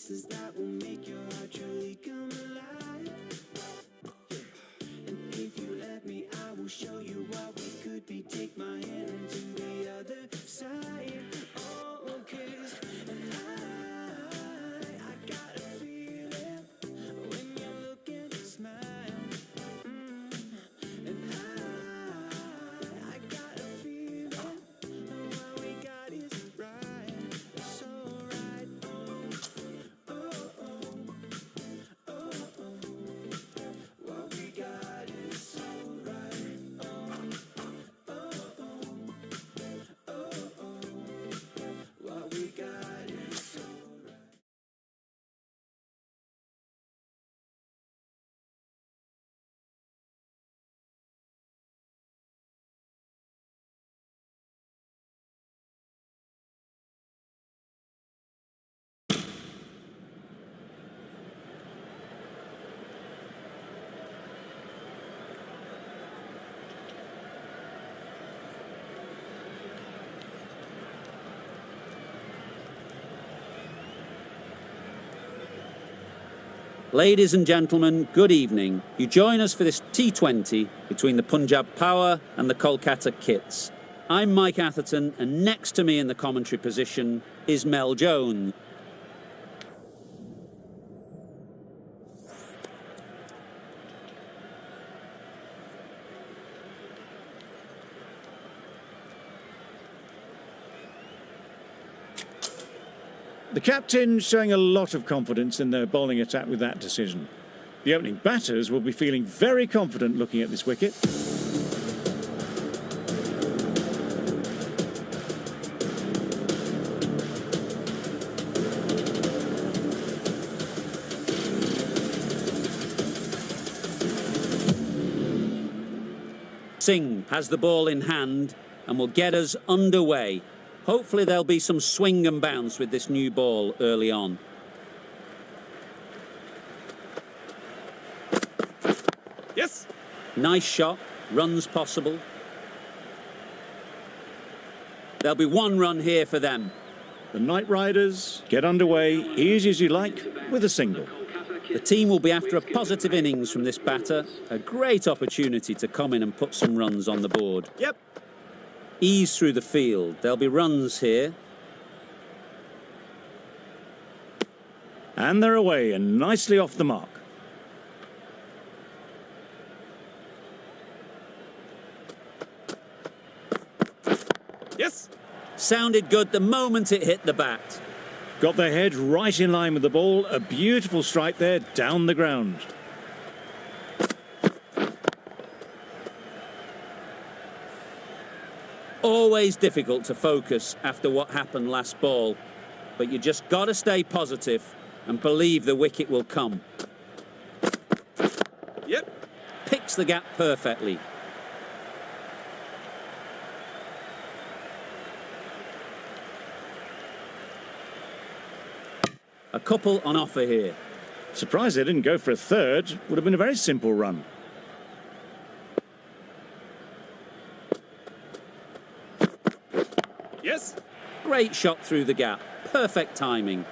kisses that will make your heart truly come alive. And if you let me, I will show you what we could be. Take my hand into the other side. Oh, kiss. And I got a feeling when you look and smile. And I got a feeling what we got is right. So right. Oh, oh, oh, oh, oh. What we got is so right. Oh, oh, oh, oh, oh. What we got is so right. Ladies and gentlemen, good evening. You join us for this T20 between the Punjab Power and the Kolkata Kits. I'm Mike Atherton, and next to me in the commentary position is Mel Jones. The captain showing a lot of confidence in their bowling attack with that decision. The opening batters will be feeling very confident looking at this wicket. Singh has the ball in hand and will get us underway. Hopefully there'll be some swing and bounce with this new ball early on. Yes. Nice shot, runs possible. There'll be one run here for them. The Knight Riders get underway easy as you like with a single. The team will be after a positive innings from this batter. A great opportunity to come in and put some runs on the board. Yep. Ease through the field. There'll be runs here. And they're away and nicely off the mark. Yes. Sounded good the moment it hit the bat. Got their head right in line with the ball. A beautiful strike there down the ground. Always difficult to focus after what happened last ball, but you just got to stay positive and believe the wicket will come. Yep. Picks the gap perfectly. A couple on offer here. Surprised they didn't go for a third. Would have been a very simple run. Yes. Great shot through the gap. Perfect timing.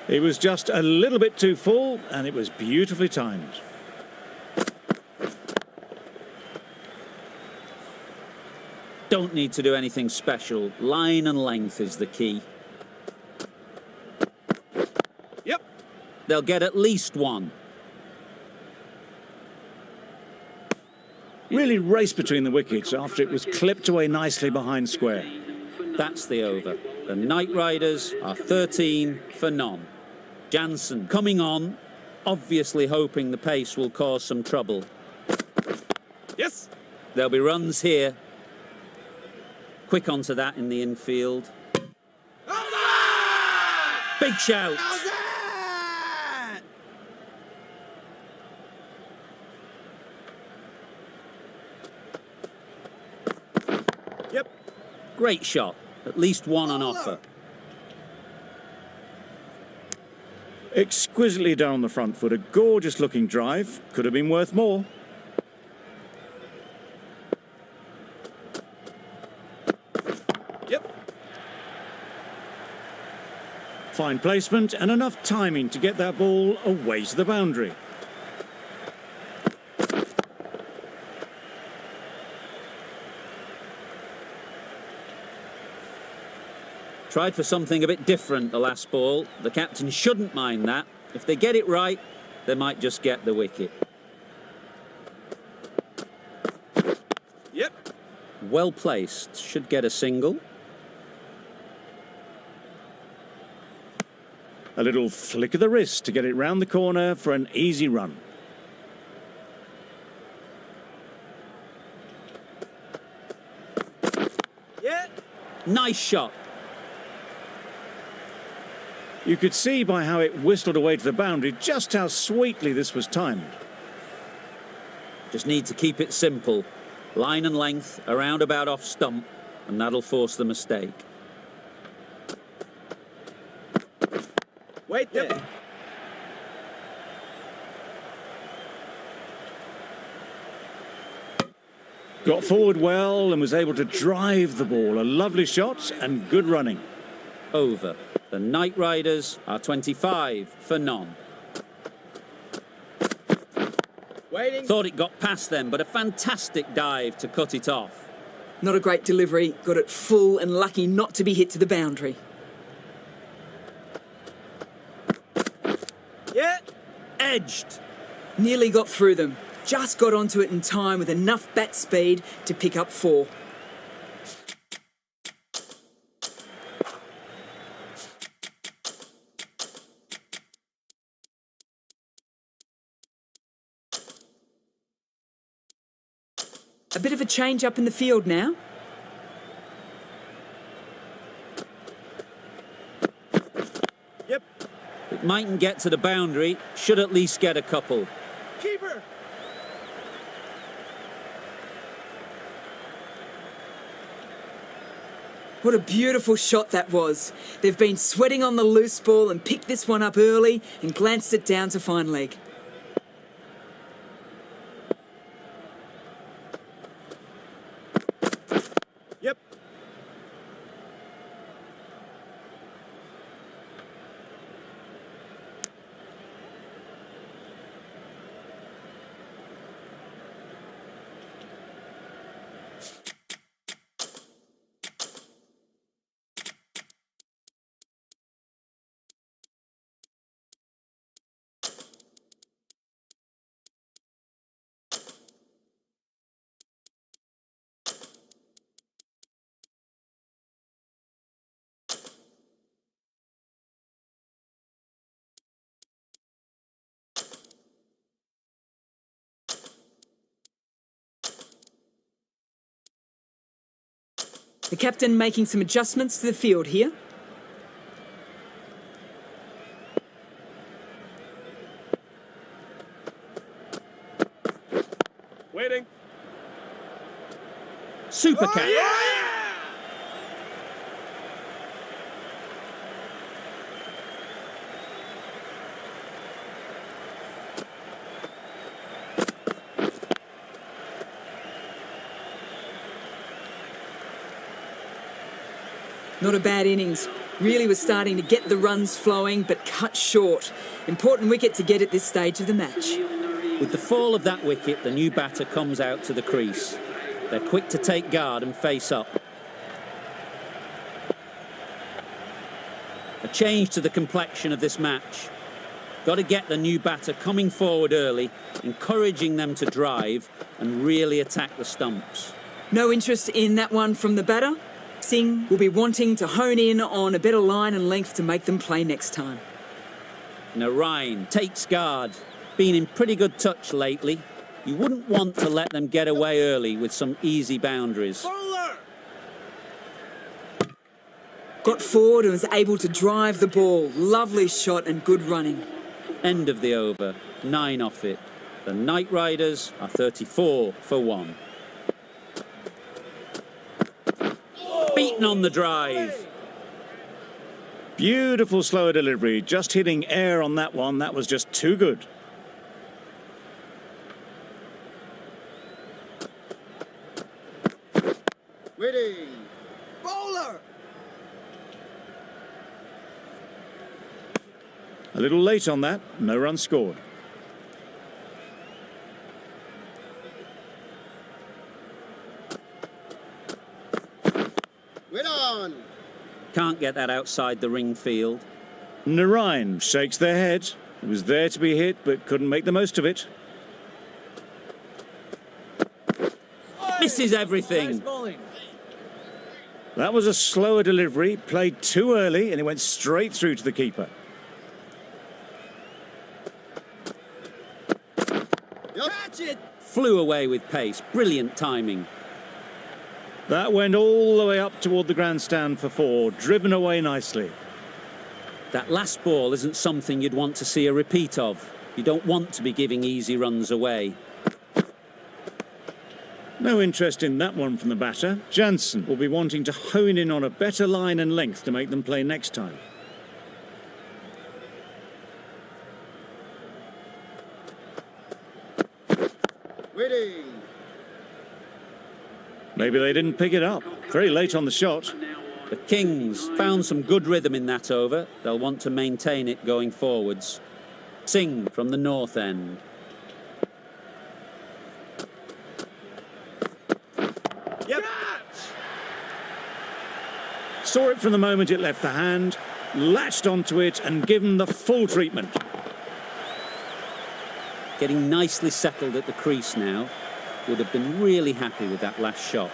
It was just a little bit too full and it was beautifully timed. Don't need to do anything special. Line and length is the key. Yep. They'll get at least one. Really raced between the wickets after it was clipped away nicely behind square. That's the over. The Knight Riders are 13 for none. Jansen coming on, obviously hoping the pace will cause some trouble. Yes. There'll be runs here. Quick onto that in the infield. Big shout. Yep. Great shot. At least one on offer. Exquisitely done on the front foot. A gorgeous looking drive. Could have been worth more. Yep. Fine placement and enough timing to get that ball away to the boundary. Tried for something a bit different the last ball. The captain shouldn't mind that. If they get it right, they might just get the wicket. Yep. Well placed, should get a single. A little flick of the wrist to get it round the corner for an easy run. Yeah. Nice shot. You could see by how it whistled away to the boundary just how sweetly this was timed. Just need to keep it simple. Line and length, around about off stump, and that'll force the mistake. Wait there. Yep. Got forward well and was able to drive the ball. A lovely shot and good running. Over. The Knight Riders are 25 for none. Waiting. Thought it got past them, but a fantastic dive to cut it off. Not a great delivery, got it full and lucky not to be hit to the boundary. Yeah. Edged. Nearly got through them, just got onto it in time with enough bat speed to pick up 4. A bit of a change up in the field now. Yep. It mightn't get to the boundary, should at least get a couple. Keeper. What a beautiful shot that was. They've been sweating on the loose ball and picked this one up early and glanced it down to fine leg. Yep. The captain making some adjustments to the field here. Waiting. Super catch. Yeah! Not a bad innings. Really was starting to get the runs flowing, but cut short. Important wicket to get at this stage of the match. With the fall of that wicket, the new batter comes out to the crease. They're quick to take guard and face up. A change to the complexion of this match. Got to get the new batter coming forward early, encouraging them to drive and really attack the stumps. No interest in that one from the batter. Singh will be wanting to hone in on a better line and length to make them play next time. Narine takes guard. Been in pretty good touch lately. You wouldn't want to let them get away early with some easy boundaries. Bowler. Got forward and was able to drive the ball. Lovely shot and good running. End of the over. 9 off it. The Knight Riders are 34 for 1. Beaten on the drive. Beautiful slower delivery. Just hitting air on that one. That was just too good. Waiting. Bowler. A little late on that, no run scored. Wait on. Can't get that outside the ring field. Narayan shakes their head. It was there to be hit, but couldn't make the most of it. Misses everything. That was a slower delivery, played too early, and it went straight through to the keeper. Catch it. Flew away with pace. Brilliant timing. That went all the way up toward the grandstand for 4, driven away nicely. That last ball isn't something you'd want to see a repeat of. You don't want to be giving easy runs away. No interest in that one from the batter. Jansen will be wanting to hone in on a better line and length to make them play next time. Waiting. Maybe they didn't pick it up. Very late on the shot. The Kings found some good rhythm in that over. They'll want to maintain it going forwards. Singh from the north end. Yep. Saw it from the moment it left the hand, latched onto it and given the full treatment. Getting nicely settled at the crease now. Would have been really happy with that last shot.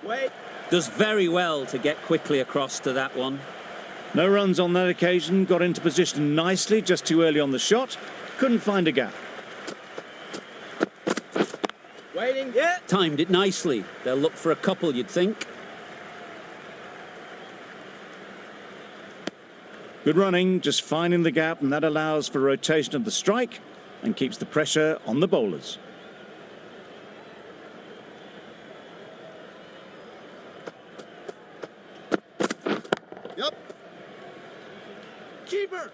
Wait. Does very well to get quickly across to that one. No runs on that occasion, got into position nicely, just too early on the shot. Couldn't find a gap. Waiting. Yeah. Timed it nicely. They'll look for a couple, you'd think. Good running, just finding the gap, and that allows for rotation of the strike and keeps the pressure on the bowlers. Yep. Keeper.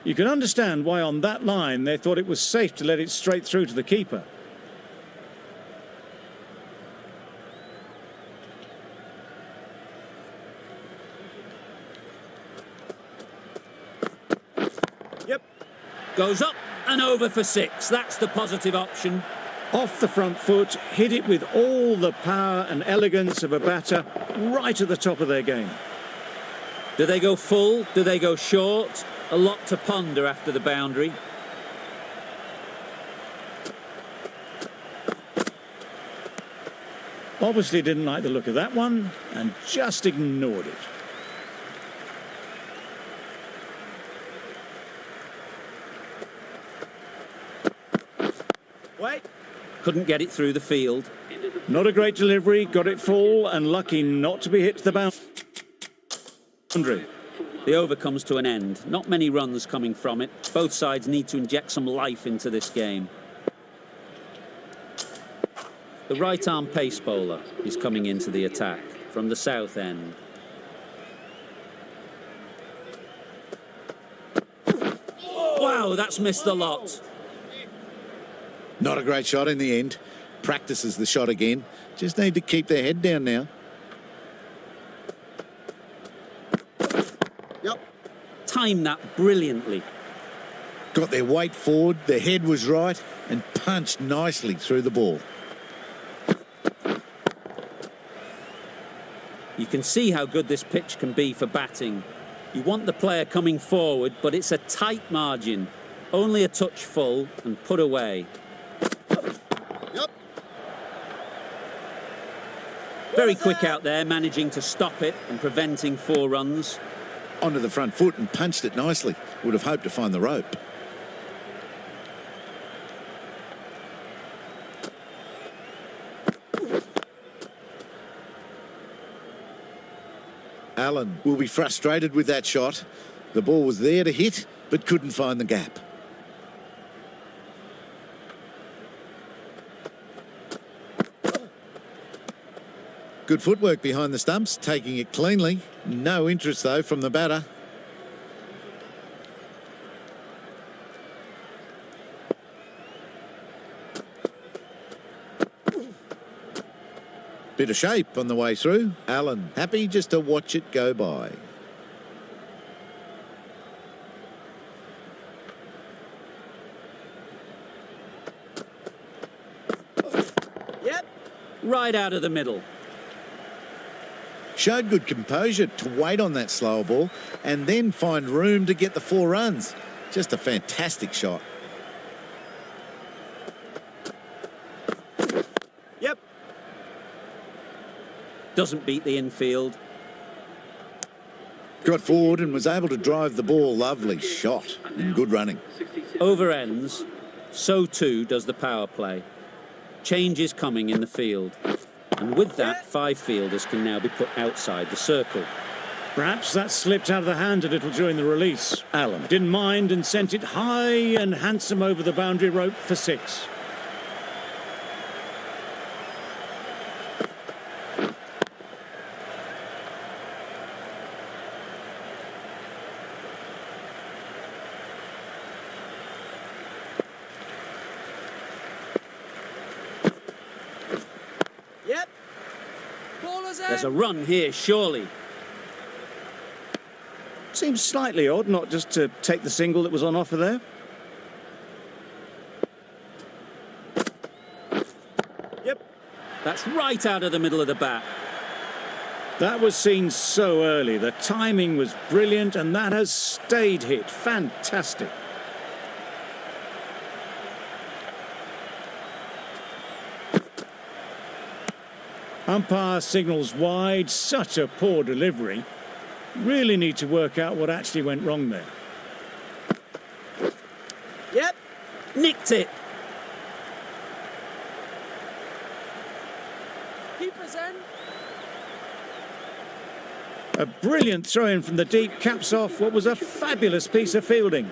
You can understand why on that line they thought it was safe to let it straight through to the keeper. Yep. Goes up and over for 6. That's the positive option. Off the front foot, hit it with all the power and elegance of a batter right at the top of their game. Do they go full? Do they go short? A lot to ponder after the boundary. Obviously didn't like the look of that one and just ignored it. Wait. Couldn't get it through the field. Not a great delivery, got it full and lucky not to be hit to the boundary. The over comes to an end. Not many runs coming from it. Both sides need to inject some life into this game. The right-arm pace bowler is coming into the attack from the south end. Wow, that's missed the lot. Not a great shot in the end. Practices the shot again. Just need to keep their head down now. Yep. Timed that brilliantly. Got their weight forward, their head was right, and punched nicely through the ball. You can see how good this pitch can be for batting. You want the player coming forward, but it's a tight margin. Only a touch full and put away. Yep. Very quick out there, managing to stop it and preventing 4 runs. Onto the front foot and punched it nicely. Would have hoped to find the rope. Allen will be frustrated with that shot. The ball was there to hit, but couldn't find the gap. Good footwork behind the stumps, taking it cleanly. No interest, though, from the batter. Bit of shape on the way through. Alan, happy just to watch it go by. Yep. Right out of the middle. Showed good composure to wait on that slower ball and then find room to get the 4 runs. Just a fantastic shot. Yep. Doesn't beat the infield. Got forward and was able to drive the ball. Lovely shot and good running. Over ends. So too does the power play. Change is coming in the field. And with that, 5 fielders can now be put outside the circle. Perhaps that slipped out of the hand a little during the release. Allen didn't mind and sent it high and handsome over the boundary rope for 6. Yep. Ballers out. There's a run here, surely. Seems slightly odd not just to take the single that was on offer there. Yep. That's right out of the middle of the bat. That was seen so early. The timing was brilliant and that has stayed hit. Fantastic. Umpire signals wide. Such a poor delivery. Really need to work out what actually went wrong there. Yep. Nicked it. Keepers in. A brilliant throw-in from the deep caps off what was a fabulous piece of fielding.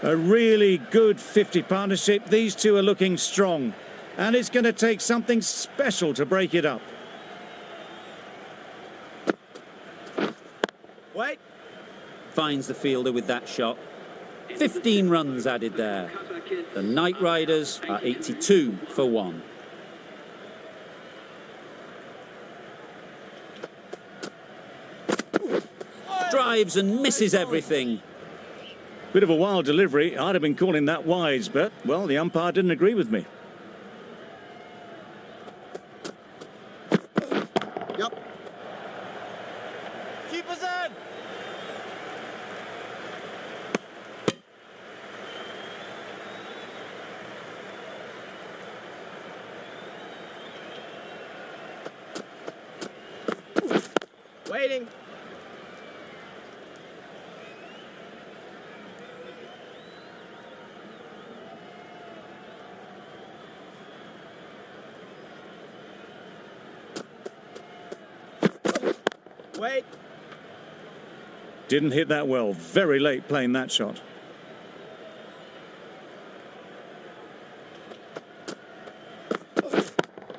A really good 50 partnership. These two are looking strong. And it's going to take something special to break it up. Wait. Finds the fielder with that shot. 15 runs added there. The Knight Riders are 82 for 1. Drives and misses everything. Bit of a wild delivery. I'd have been calling that wise, but, well, the umpire didn't agree with me. Yep. Keepers in. Waiting. Wait. Didn't hit that well. Very late playing that shot.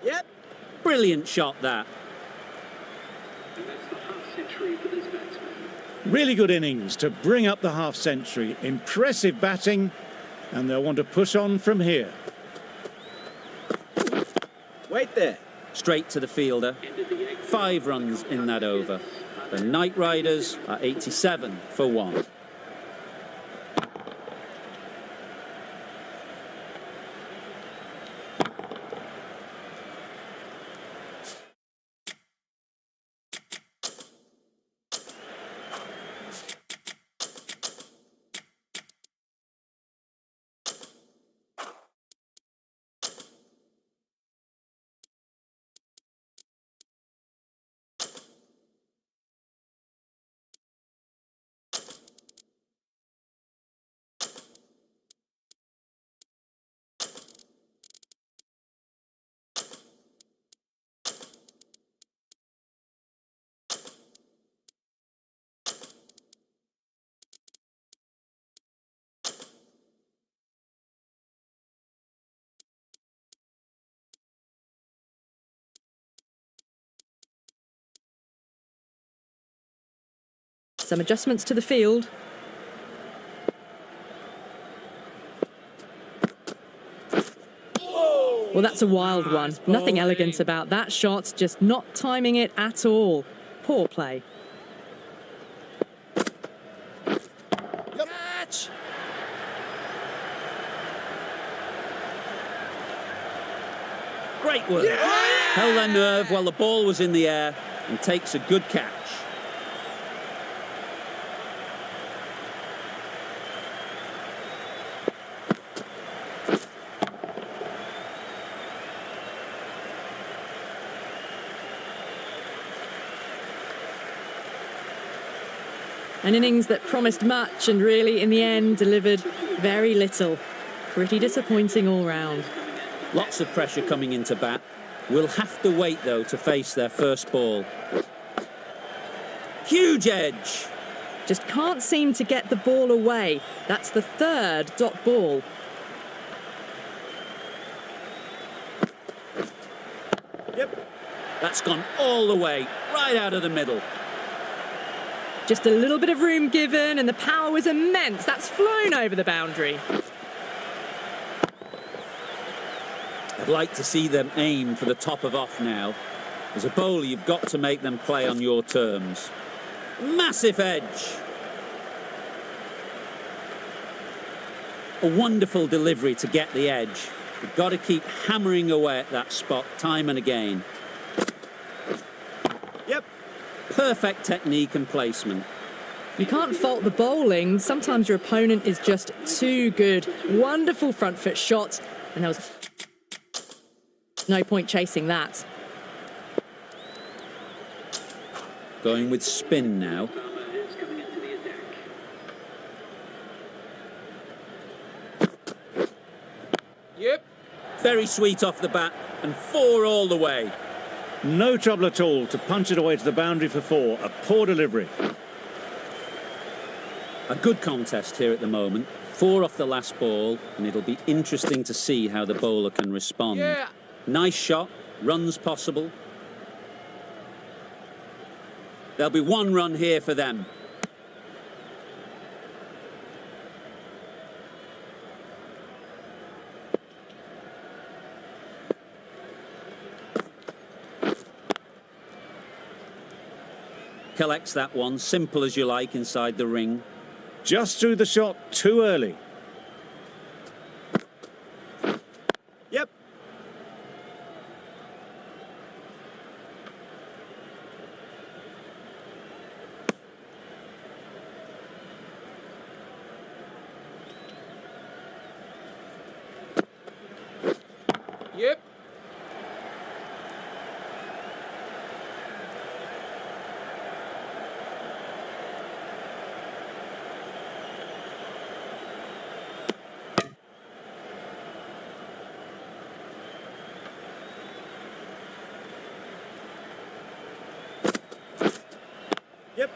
Yep. Brilliant shot, that. Really good innings to bring up the half-century. Impressive batting, and they'll want to push on from here. Wait there. Straight to the fielder. 5 runs in that over. The Knight Riders are 87 for 1. Some adjustments to the field. Well, that's a wild one. Nothing elegant about that shot, just not timing it at all. Poor play. Catch! Great work. Held their nerve while the ball was in the air and takes a good catch. An innings that promised much and really, in the end, delivered very little. Pretty disappointing all round. Lots of pressure coming into bat. We'll have to wait, though, to face their first ball. Huge edge. Just can't seem to get the ball away. That's the third dot ball. Yep. That's gone all the way, right out of the middle. Just a little bit of room given and the power was immense. That's flown over the boundary. I'd like to see them aim for the top of off now. As a bowler, you've got to make them play on your terms. Massive edge. A wonderful delivery to get the edge. You've got to keep hammering away at that spot time and again. Yep. Perfect technique and placement. You can't fault the bowling. Sometimes your opponent is just too good. Wonderful front foot shot. And there was no point chasing that. Going with spin now. Yep. Very sweet off the bat and 4 all the way. No trouble at all to punch it away to the boundary for 4. A poor delivery. A good contest here at the moment. 4 off the last ball, and it'll be interesting to see how the bowler can respond. Yeah. Nice shot, runs possible. There'll be 1 run here for them. Collects that one, simple as you like, inside the ring. Just threw the shot too early. Yep. Yep. Yep.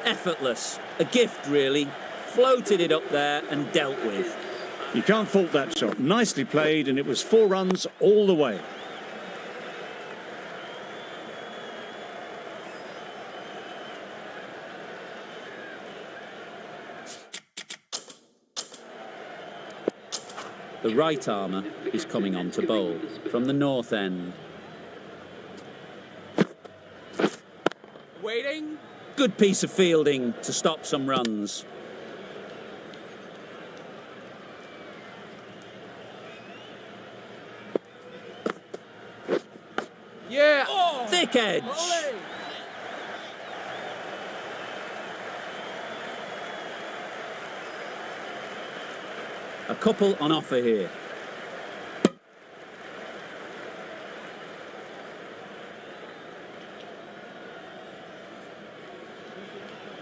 Effortless. A gift, really. Floated it up there and dealt with. You can't fault that shot. Nicely played, and it was 4 runs all the way. The right armour is coming on to bowl from the north end. Waiting. Good piece of fielding to stop some runs. Yeah. Oh. Thick edge. Ollie. A couple on offer here.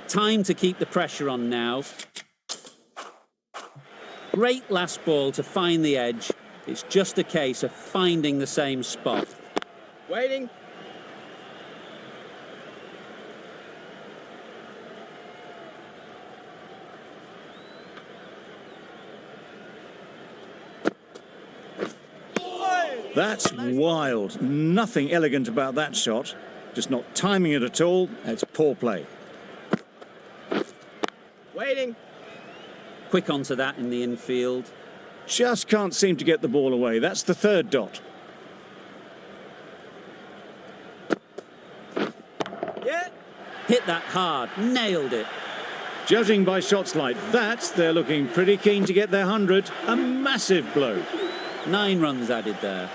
Time to keep the pressure on now. Great last ball to find the edge. It's just a case of finding the same spot. Waiting. That's wild. Nothing elegant about that shot. Just not timing it at all. It's poor play. Waiting. Quick onto that in the infield. Just can't seem to get the ball away. That's the third dot. Yeah. Hit that hard, nailed it. Judging by shots like that, they're looking pretty keen to get their 100. A massive blow. 9 runs added there.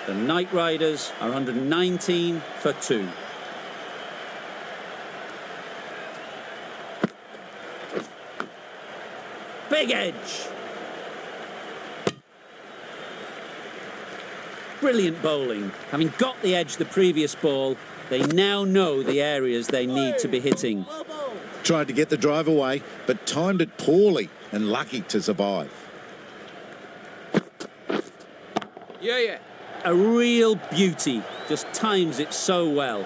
The Knight Riders are 119 for 2. Big edge. Brilliant bowling. Having got the edge the previous ball, they now know the areas they need to be hitting. Tried to get the drive away, but timed it poorly and lucky to survive. Yeah. A real beauty. Just times it so well.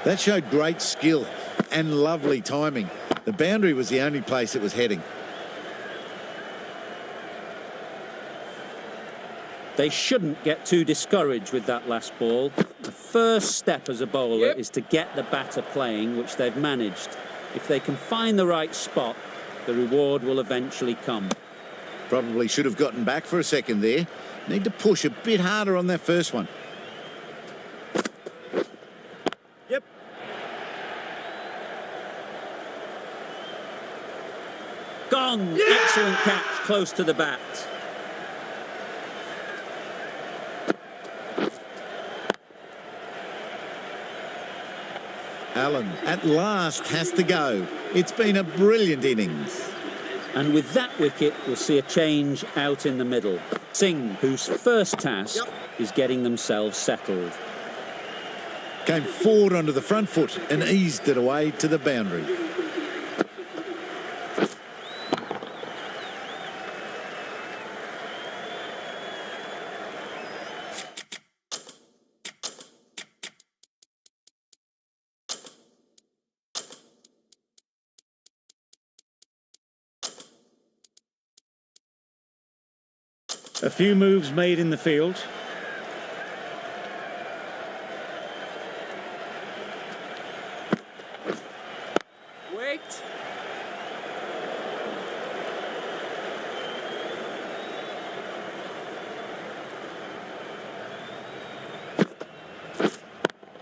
That showed great skill and lovely timing. The boundary was the only place it was heading. They shouldn't get too discouraged with that last ball. The first step as a bowler is to get the batter playing, which they've managed. If they can find the right spot, the reward will eventually come. Probably should have gotten back for a second there. Need to push a bit harder on that first one. Yep. Gone! Excellent catch, close to the bat. Allen at last has to go. It's been a brilliant innings. And with that wicket, we'll see a change out in the middle. Singh, whose first task is getting themselves settled. Came forward onto the front foot and eased it away to the boundary. A few moves made in the field. Wait.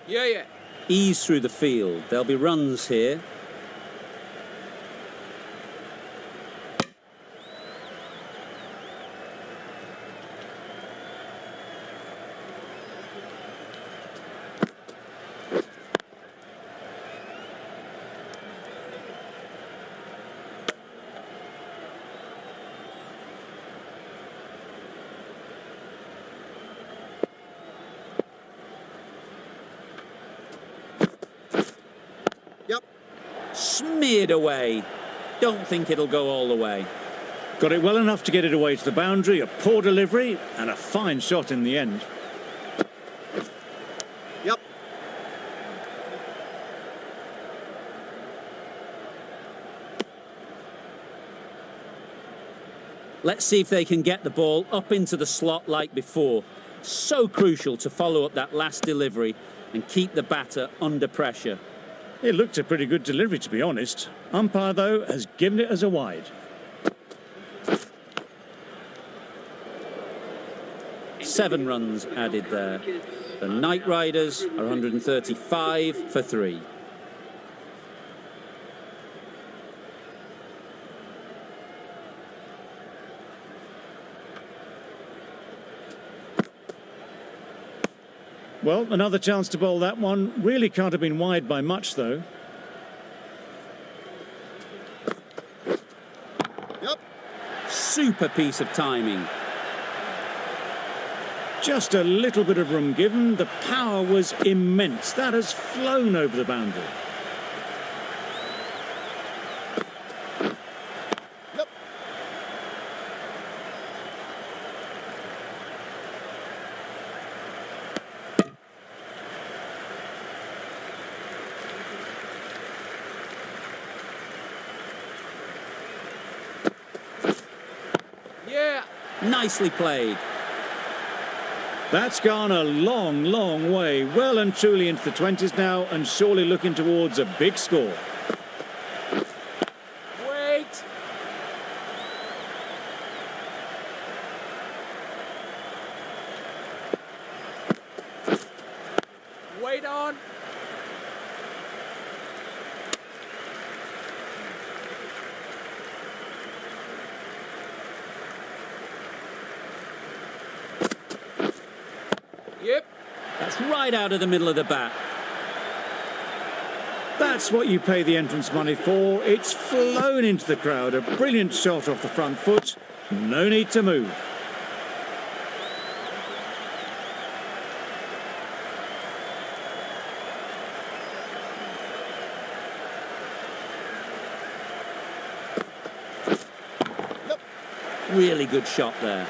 Yeah. Ease through the field. There'll be runs here. Yep. Smeared away. Don't think it'll go all the way. Got it well enough to get it away to the boundary. A poor delivery and a fine shot in the end. Yep. Let's see if they can get the ball up into the slot like before. So crucial to follow up that last delivery and keep the batter under pressure. It looked a pretty good delivery, to be honest. Umpire, though, has given it as a wide. Seven runs added there. The Knight Riders are 135 for 3. Well, another chance to bowl that one. Really can't have been wide by much, though. Yep. Super piece of timing. Just a little bit of room given. The power was immense. That has flown over the boundary. Yep. Yeah. Nicely played. That's gone a long, long way. Well and truly into the 20s now, and surely looking towards a big score. Wait. It's right out of the middle of the bat. That's what you pay the entrance money for. It's flown into the crowd. A brilliant shot off the front foot. No need to move. Really good shot there.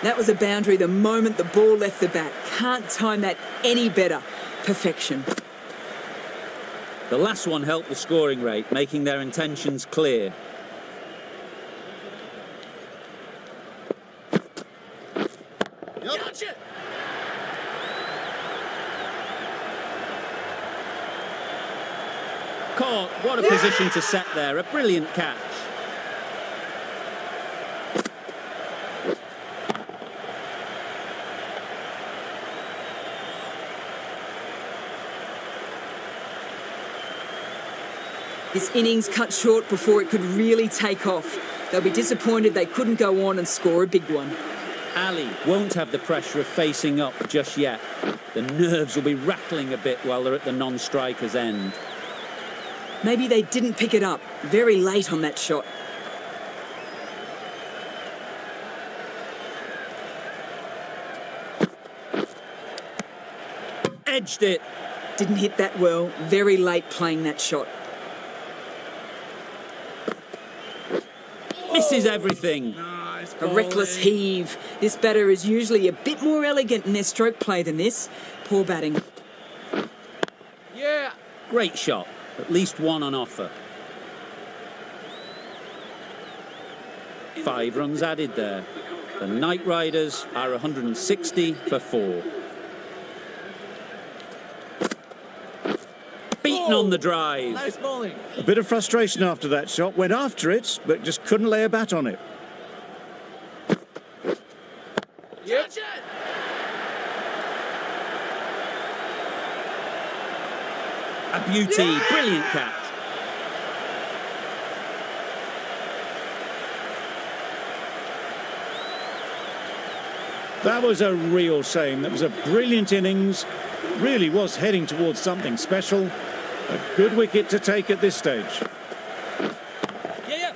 That was a boundary the moment the ball left the bat. Can't time that any better. Perfection. The last one helped the scoring rate, making their intentions clear. Gotcha. Caught. What a position to set there. A brilliant catch. This innings cut short before it could really take off. They'll be disappointed they couldn't go on and score a big one. Ali won't have the pressure of facing up just yet. The nerves will be rattling a bit while they're at the non-striker's end. Maybe they didn't pick it up. Very late on that shot. Edged it. Didn't hit that well. Very late playing that shot. Misses everything. A reckless heave. This batter is usually a bit more elegant in their stroke play than this. Poor batting. Yeah. Great shot. At least one on offer. 5 runs added there. The Knight Riders are 160 for 4. Beaten on the drive. Nice bowling. A bit of frustration after that shot. Went after it, but just couldn't lay a bat on it. Yep. A beauty. Brilliant catch. That was a real shame. That was a brilliant innings. Really was heading towards something special. A good wicket to take at this stage. Yeah.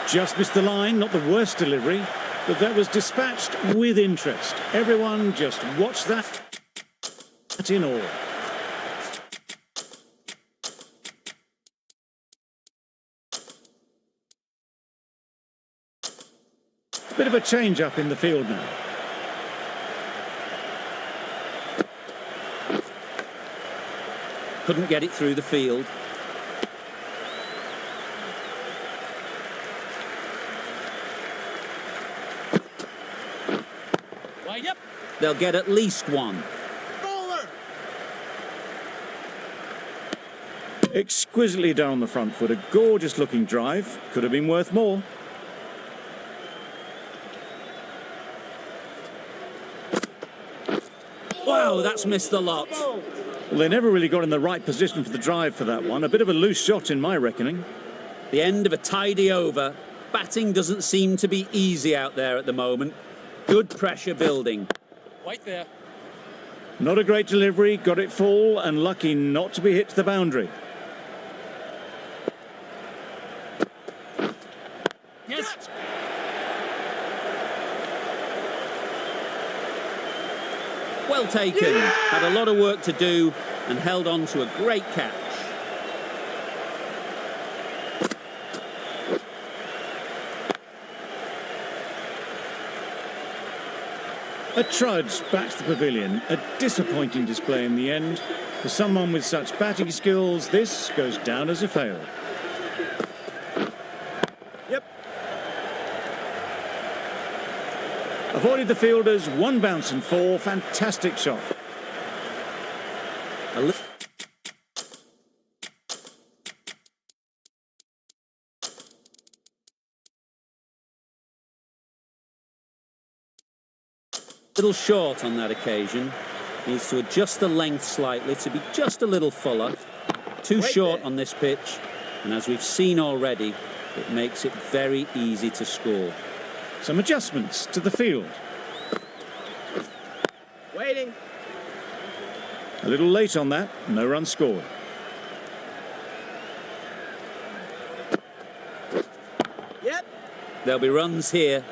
Just missed the line, not the worst delivery, but that was dispatched with interest. Everyone just watched that in awe. Bit of a change-up in the field now. Couldn't get it through the field. Yep. They'll get at least one. Bowler. Exquisitely down the front foot. A gorgeous-looking drive. Could have been worth more. Wow, that's missed the lot. Well, they never really got in the right position for the drive for that one. A bit of a loose shot in my reckoning. The end of a tidy over. Batting doesn't seem to be easy out there at the moment. Good pressure building. Right there. Not a great delivery, got it full and lucky not to be hit to the boundary. Yes. Well taken. Had a lot of work to do and held on to a great catch. A trudge back to the pavilion. A disappointing display in the end. For someone with such batting skills, this goes down as a fail. Yep. Avoided the fielders, one bounce and 4. Fantastic shot. A li- little short on that occasion. Needs to adjust the length slightly to be just a little fuller. Too short on this pitch, and as we've seen already, it makes it very easy to score. Some adjustments to the field. Waiting. A little late on that, no run scored. Yep. There'll be runs here.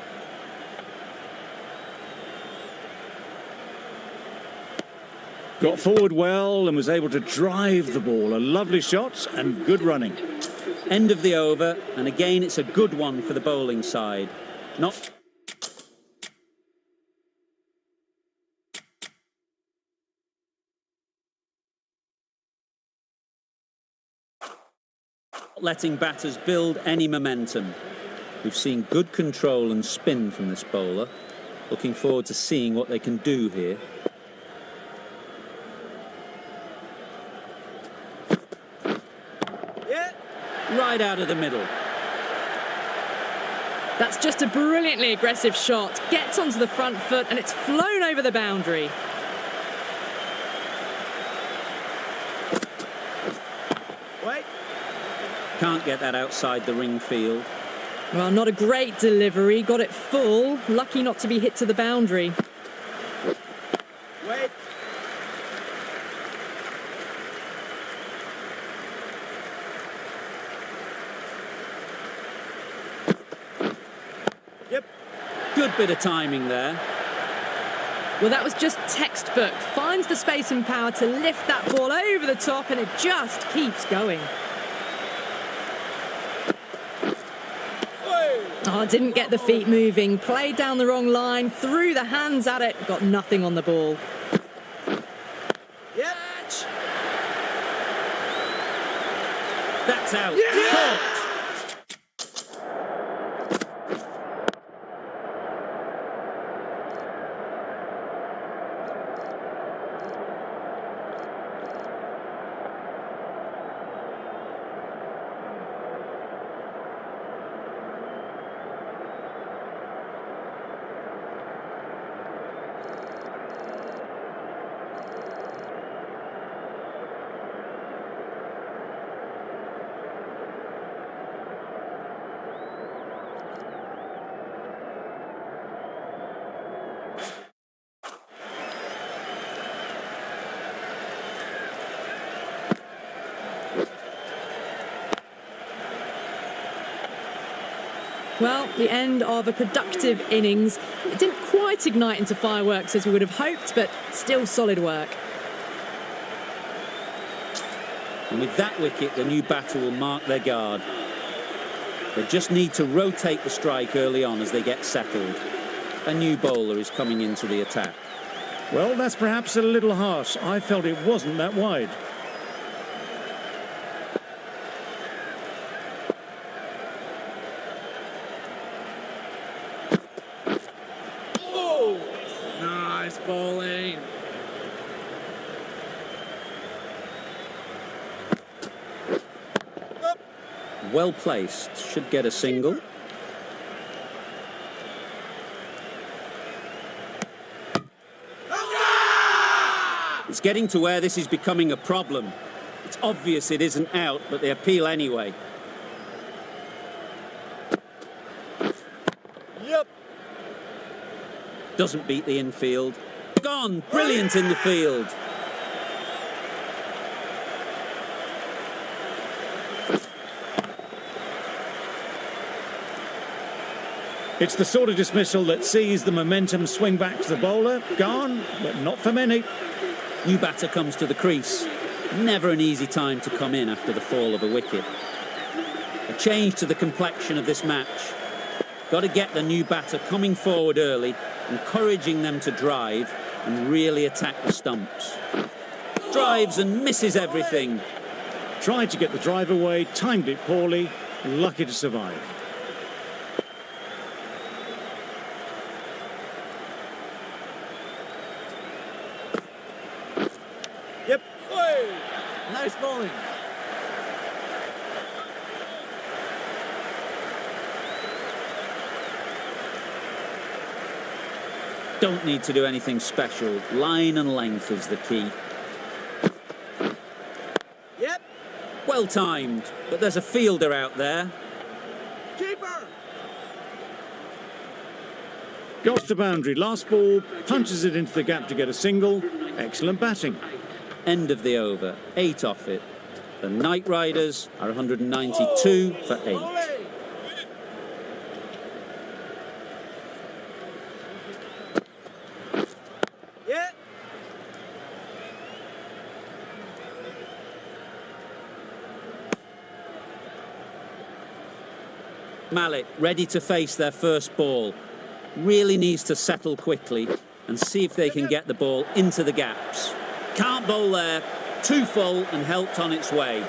Got forward well and was able to drive the ball. A lovely shot and good running. End of the over, and again it's a good one for the bowling side. Not letting batters build any momentum. We've seen good control and spin from this bowler. Looking forward to seeing what they can do here. Yeah. Right out of the middle. That's just a brilliantly aggressive shot. Gets onto the front foot and it's flown over the boundary. Wait. Can't get that outside the ring field. Well, not a great delivery. Got it full. Lucky not to be hit to the boundary. Wait. Yep. Good bit of timing there. Well, that was just textbook. Finds the space and power to lift that ball over the top and it just keeps going. Oh, didn't get the feet moving. Played down the wrong line. Threw the hands at it. Got nothing on the ball. Yep. That's out. Yeah! Caught. Well, the end of a productive innings. It didn't quite ignite into fireworks as we would have hoped, but still solid work. And with that wicket, the new batter will mark their guard. They just need to rotate the strike early on as they get settled. A new bowler is coming into the attack. Well, that's perhaps a little harsh. I felt it wasn't that wide. Oh! Nice bowling. Well placed, should get a single. It's getting to where this is becoming a problem. It's obvious it isn't out, but they appeal anyway. Yep. Doesn't beat the infield. Gone! Brilliant in the field. It's the sort of dismissal that sees the momentum swing back to the bowler. Gone, but not for many. New batter comes to the crease. Never an easy time to come in after the fall of a wicket. A change to the complexion of this match. Got to get the new batter coming forward early, encouraging them to drive and really attack the stumps. Drives and misses everything. Tried to get the drive away, timed it poorly, lucky to survive. Yep. Oi! Nice bowling. Don't need to do anything special. Line and length is the key. Yep. Well timed, but there's a fielder out there. Keeper. Got to the boundary. Last ball, punches it into the gap to get a single. Excellent batting. End of the over, 8 off it. The Knight Riders are 192 for 8. Bowling. Yeah. Malik ready to face their first ball. Really needs to settle quickly and see if they can get the ball into the gaps. Can't bowl there. Too full and helped on its way.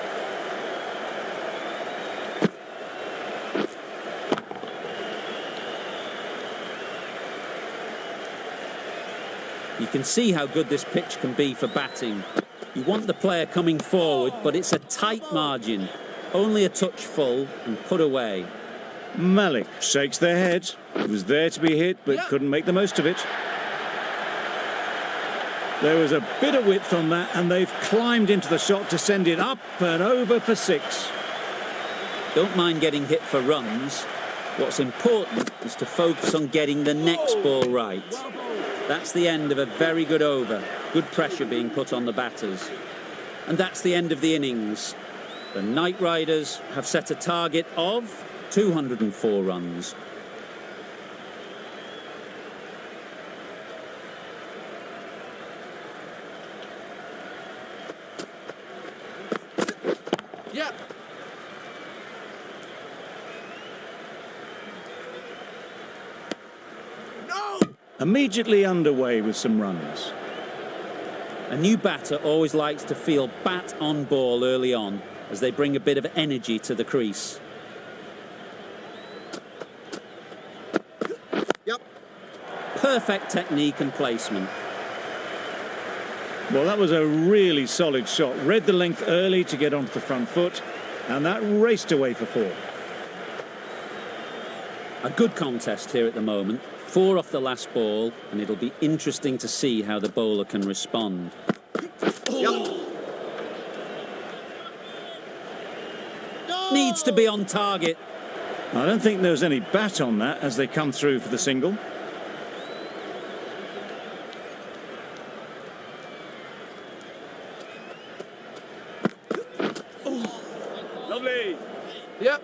You can see how good this pitch can be for batting. You want the player coming forward, but it's a tight margin. Only a touch full and put away. Malik shakes their head. It was there to be hit, but couldn't make the most of it. There was a bit of width on that, and they've climbed into the shot to send it up and over for 6. Don't mind getting hit for runs. What's important is to focus on getting the next ball right. That's the end of a very good over. Good pressure being put on the batters. And that's the end of the innings. The Knight Riders have set a target of 204 runs. Yeah. No. Immediately underway with some runs. A new batter always likes to feel bat on ball early on as they bring a bit of energy to the crease. Yep. Perfect technique and placement. Well, that was a really solid shot. Read the length early to get onto the front foot, and that raced away for 4. A good contest here at the moment. 4 off the last ball, and it'll be interesting to see how the bowler can respond. Yep. Needs to be on target. I don't think there was any bat on that as they come through for the single. Lovely. Yep.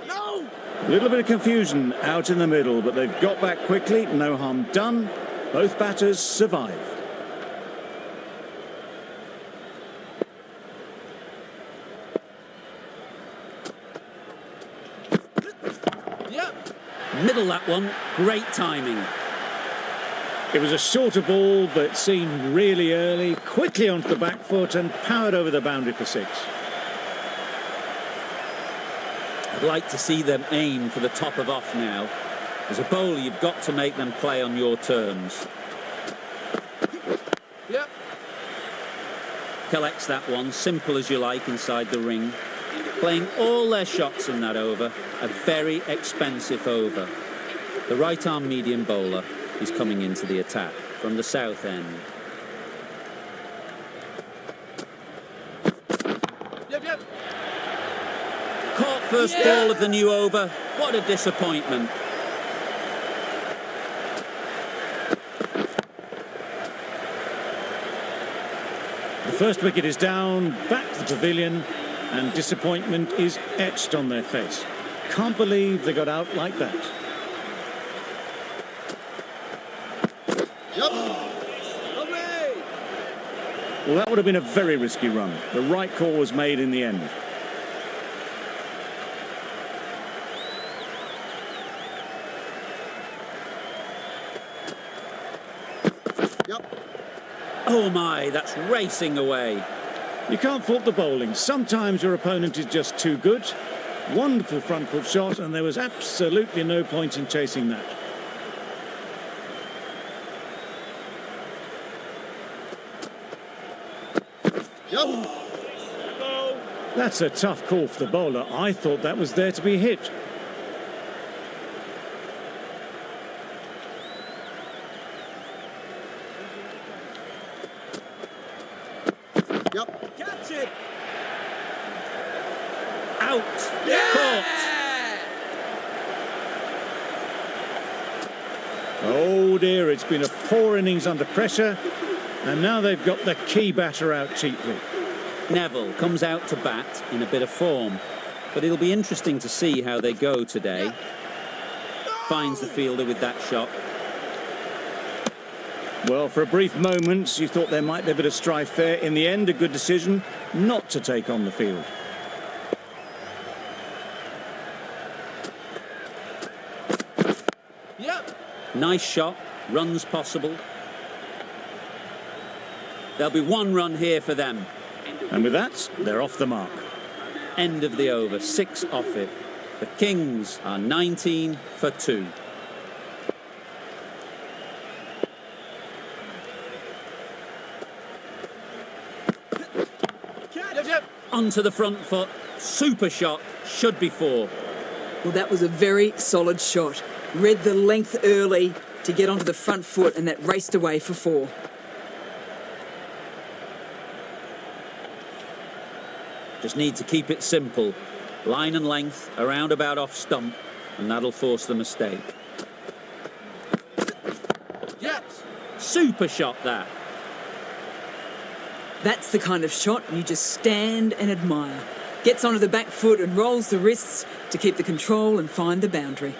No. A little bit of confusion out in the middle, but they've got back quickly. No harm done. Both batters survive. Yep. Middle that one. Great timing. It was a shorter ball, but seen really early, quickly onto the back foot and powered over the boundary for 6. I'd like to see them aim for the top of off now. As a bowler, you've got to make them play on your terms. Yep. Collects that one, simple as you like, inside the ring. Playing all their shots in that over. A very expensive over. The right-arm medium bowler is coming into the attack from the south end. Yep. Yep. Caught first ball of the new over. What a disappointment. The first wicket is down, back to the pavilion, and disappointment is etched on their face. Can't believe they got out like that. Yep. Lovely. Well, that would have been a very risky run. The right call was made in the end. Yep. Oh my, that's racing away. You can't fault the bowling. Sometimes your opponent is just too good. Wonderful front foot shot, and there was absolutely no point in chasing that. Yep. That's a tough call for the bowler. I thought that was there to be hit. Yep. Catch it. Out. Yeah. Caught. Oh dear, it's been a poor innings under pressure, and now they've got the key batter out cheaply. Neville comes out to bat in a bit of form, but it'll be interesting to see how they go today. Finds the fielder with that shot. Well, for a brief moment, you thought there might be a bit of strife there. In the end, a good decision not to take on the field. Yep. Nice shot, runs possible. There'll be 1 run here for them. And with that, they're off the mark. End of the over, 6 off it. The Kings are 19 for 2. Yep. Onto the front foot, super shot, should be 4. Well, that was a very solid shot. Read the length early to get onto the front foot, and that raced away for 4. Just need to keep it simple. Line and length, around about off stump, and that'll force the mistake. Yes. Super shot that. That's the kind of shot you just stand and admire. Gets onto the back foot and rolls the wrists to keep the control and find the boundary.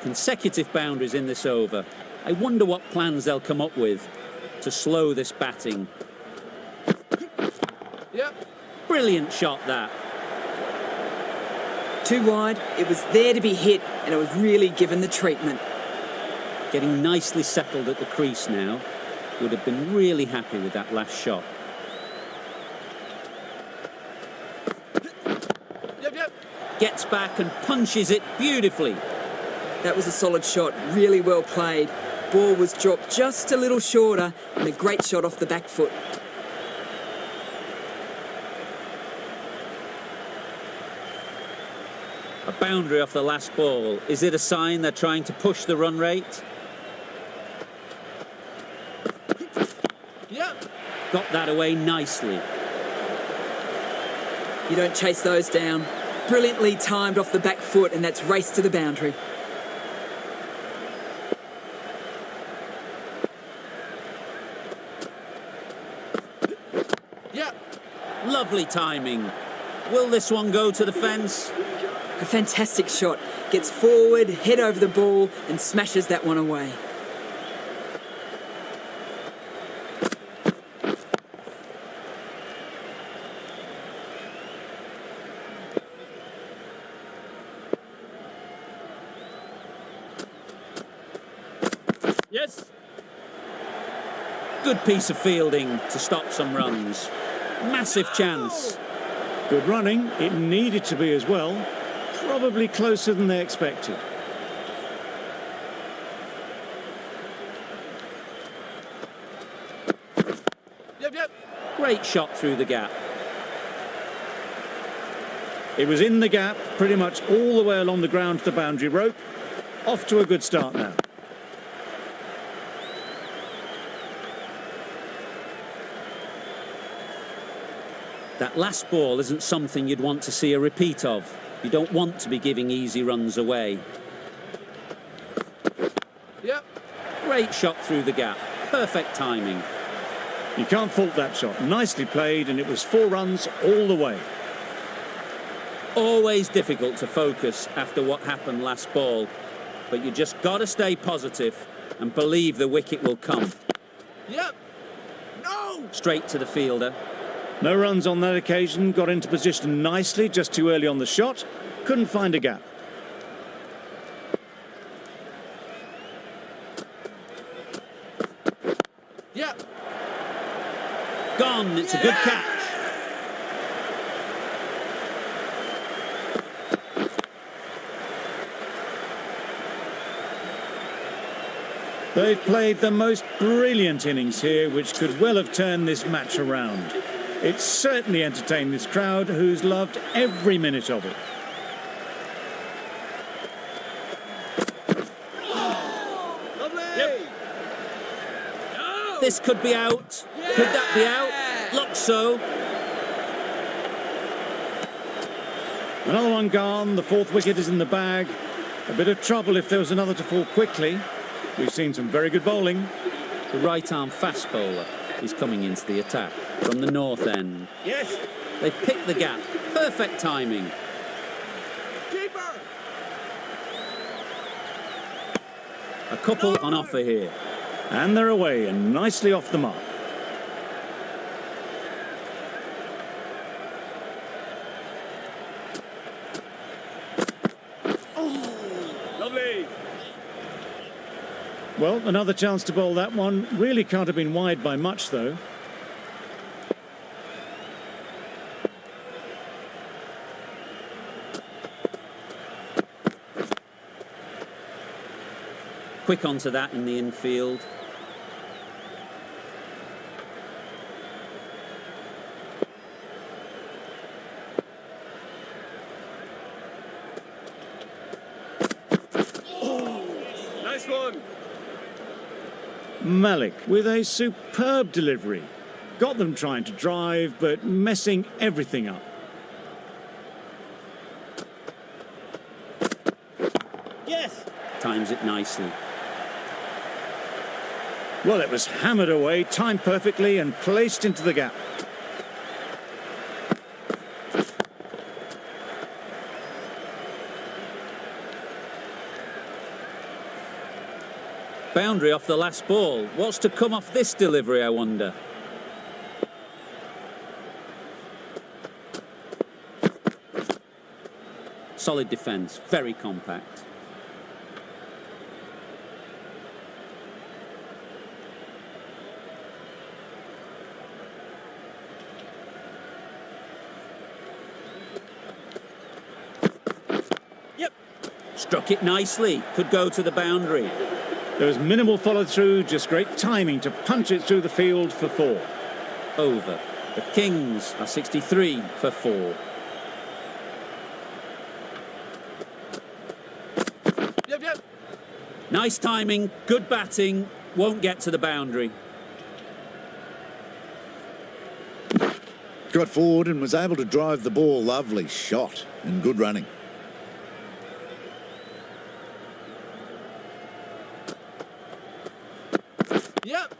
Consecutive boundaries in this over. I wonder what plans they'll come up with to slow this batting. Yep. Brilliant shot that. Too wide, it was there to be hit, and it was really given the treatment. Getting nicely settled at the crease now. Would have been really happy with that last shot. Yep. Gets back and punches it beautifully. That was a solid shot, really well played. Ball was dropped just a little shorter, and a great shot off the back foot. A boundary off the last ball. Is it a sign they're trying to push the run rate? Yep. Got that away nicely. You don't chase those down. Brilliantly timed off the back foot, and that's raced to the boundary. Yep. Lovely timing. Will this one go to the fence? A fantastic shot. Gets forward, head over the ball, and smashes that one away. Yes. Good piece of fielding to stop some runs. Massive chance. Good running. It needed to be as well. Probably closer than they expected. Yep. Great shot through the gap. It was in the gap, pretty much all the way along the ground to the boundary rope. Off to a good start now. That last ball isn't something you'd want to see a repeat of. You don't want to be giving easy runs away. Yep. Great shot through the gap. Perfect timing. You can't fault that shot. Nicely played, and it was 4 runs all the way. Always difficult to focus after what happened last ball, but you just got to stay positive and believe the wicket will come. Yep. No. Straight to the fielder. No runs on that occasion. Got into position nicely, just too early on the shot. Couldn't find a gap. Yep. Gone. It's a good catch. They've played the most brilliant innings here, which could well have turned this match around. It's certainly entertained this crowd, who's loved every minute of it. Lovely. This could be out. Could that be out? It looks so. Another one gone. The fourth wicket is in the bag. A bit of trouble if there was another to fall quickly. We've seen some very good bowling. The right-arm fast bowler is coming into the attack from the north end. Yes. They've picked the gap. Perfect timing. Keeper. A couple on offer here. And they're away and nicely off the mark. Lovely. Well, another chance to bowl that one. Really can't have been wide by much, though. Quick onto that in the infield. Nice one. Malik with a superb delivery. Got them trying to drive, but messing everything up. Yes. Times it nicely. Well, it was hammered away, timed perfectly and placed into the gap. Boundary off the last ball. What's to come off this delivery, I wonder? Solid defence, very compact. Yep. Struck it nicely. Could go to the boundary. There was minimal follow-through, just great timing to punch it through the field for 4. Over. The Kings are 63 for 4. Yep, yep. Nice timing, good batting, won't get to the boundary. Got forward and was able to drive the ball. Lovely shot and good running. Yep.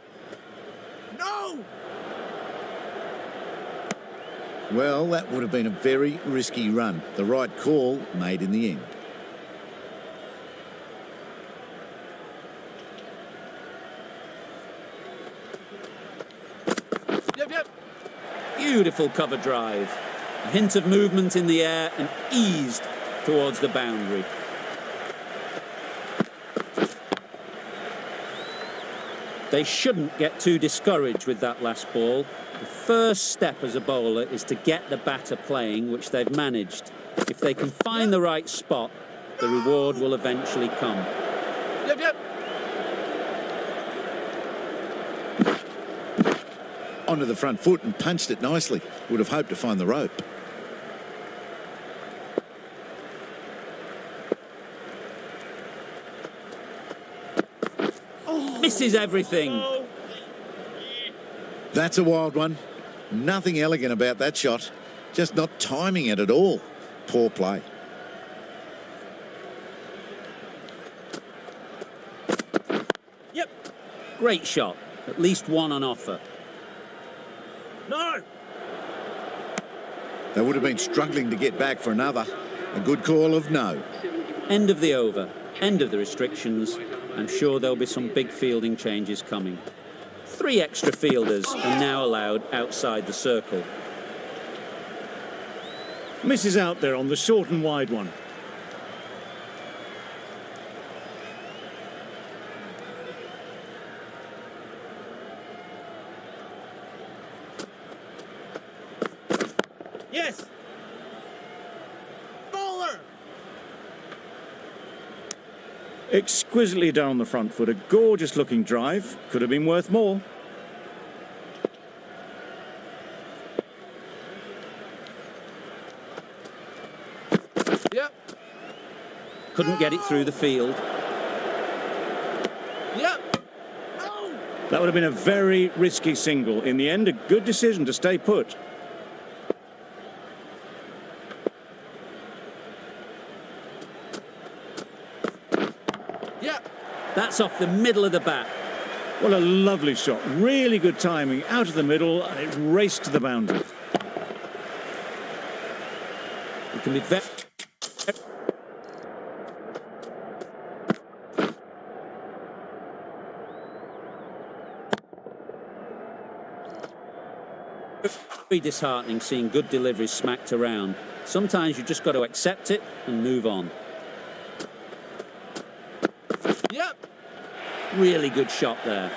No. Well, that would have been a very risky run. The right call made in the end. Yep, yep. Beautiful cover drive. A hint of movement in the air and eased towards the boundary. They shouldn't get too discouraged with that last ball. The first step as a bowler is to get the batter playing, which they've managed. If they can find the right spot, the reward will eventually come. Yep, yep. Onto the front foot and punched it nicely. Would have hoped to find the rope. Misses everything. That's a wild one. Nothing elegant about that shot. Just not timing it at all. Poor play. Yep. Great shot. At least one on offer. No. They would have been struggling to get back for another. A good call of no. End of the over. End of the restrictions. I'm sure there'll be some big fielding changes coming. 3 extra fielders are now allowed outside the circle. Misses out there on the short and wide one. Yes. Bowler. Exquisitely down the front foot. A gorgeous looking drive. Could have been worth more. Yep. Couldn't get it through the field. Yep. No. That would have been a very risky single. In the end, a good decision to stay put. Yep. That's off the middle of the bat. What a lovely shot. Really good timing. Out of the middle, and it raced to the boundary. It can be very... very disheartening seeing good deliveries smacked around. Sometimes you just got to accept it and move on. Yep. Really good shot there.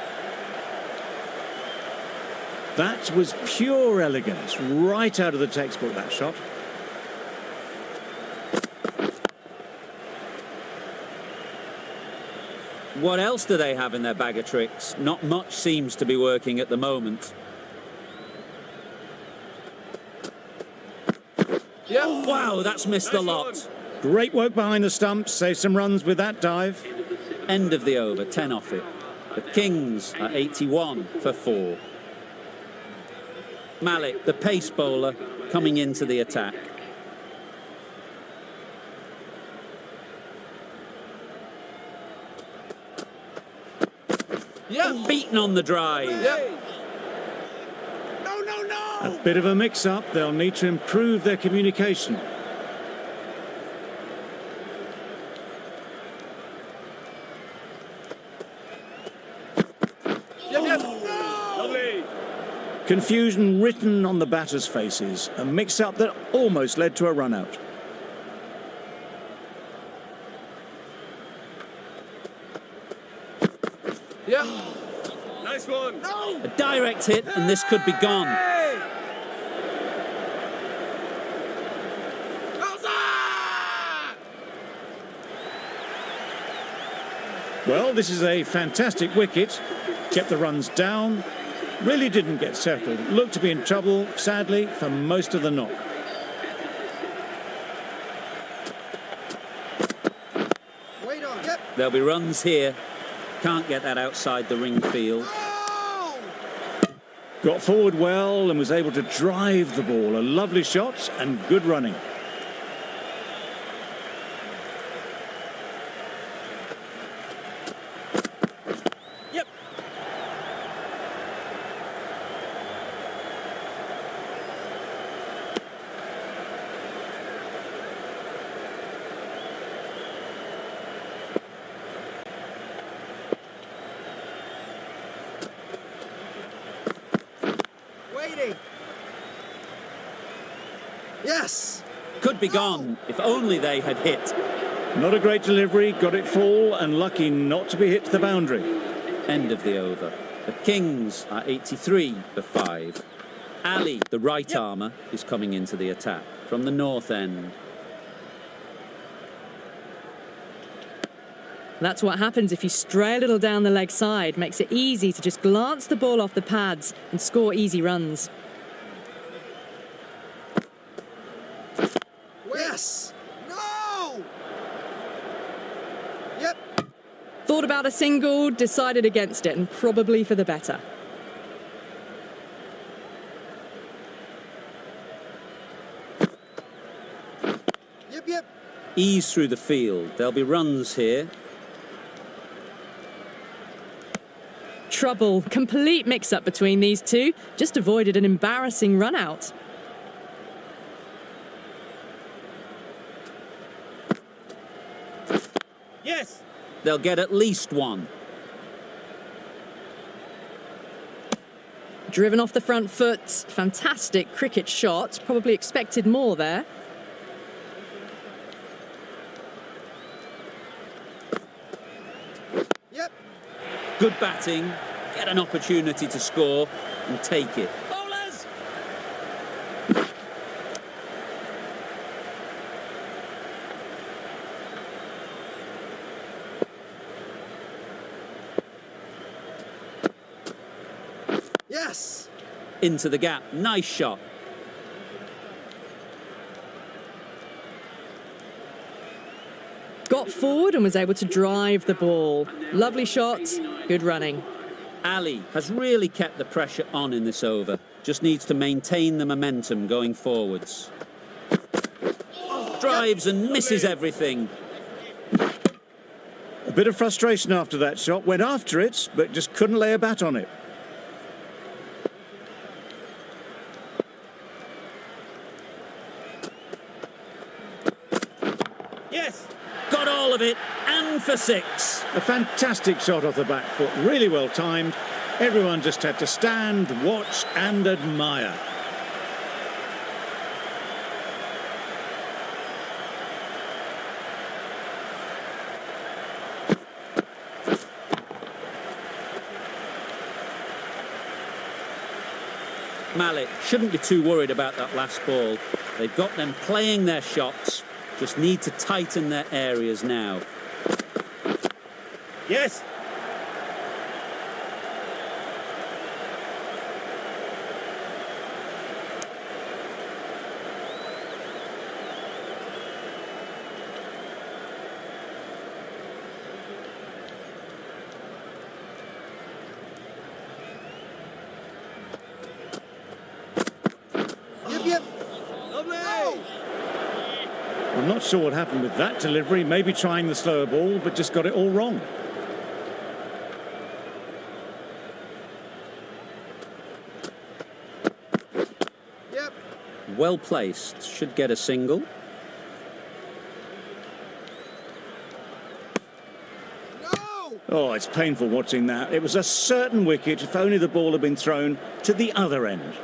That was pure elegance. Right out of the textbook, that shot. What else do they have in their bag of tricks? Not much seems to be working at the moment. Yep. Wow, that's missed the Nice lot. one. Great work behind the stumps. Save some runs with that dive. End of the over, 10 off it. The Kings are 81 for 4. Malik, the pace bowler, coming into the attack. Yep. Beaten on the drive. Yep. No, no, no. A bit of a mix-up. They'll need to improve their communication. Yep, yep. No. Lovely. Confusion written on the batters' faces. A mix-up that almost led to a run-out. Yep. Nice one. No. A direct hit, and this could be gone. Hey. Outside. Well, this is a fantastic wicket. Kept the runs down. Really didn't get settled. Looked to be in trouble, sadly, for most of the knock. Wait on. Yep. There'll be runs here. Can't get that outside the ring field. Oh. Got forward well and was able to drive the ball. A lovely shot and good running. Yep. Waiting. Yes. Could be gone if only they had hit. Not a great delivery, got it full and lucky not to be hit to the boundary. End of the over. The Kings are 83 for 5. Ali, the right armour, is coming into the attack from the north end. That's what happens if you stray a little down the leg side. Makes it easy to just glance the ball off the pads and score easy runs. Yes. No. Yep. Thought about a single, decided against it, and probably for the better. Yep, yep. Ease through the field. There'll be runs here. Trouble. Complete mix-up between these two. Just avoided an embarrassing run-out. Yes. They'll get at least one. Driven off the front foot. Fantastic cricket shot. Probably expected more there. Yep. Good batting. Get an opportunity to score and take it. Bowlers. Yes. Into the gap. Nice shot. Got forward and was able to drive the ball. Lovely shot. Good running. Ali has really kept the pressure on in this over. Just needs to maintain the momentum going forwards. Drives and misses everything. A bit of frustration after that shot. Went after it, but just couldn't lay a bat on it. Yes. Got all of it, and for 6. A fantastic shot off the back foot, really well timed. Everyone just had to stand, watch and admire. Malik shouldn't be too worried about that last ball. They've got them playing their shots, just need to tighten their areas now. Yes. Yep, yep. Lovely. I'm not sure what happened with that delivery. Maybe trying the slower ball, but just got it all wrong. Yep. Well placed, should get a single. No. Oh, it's painful watching that. It was a certain wicket if only the ball had been thrown to the other end.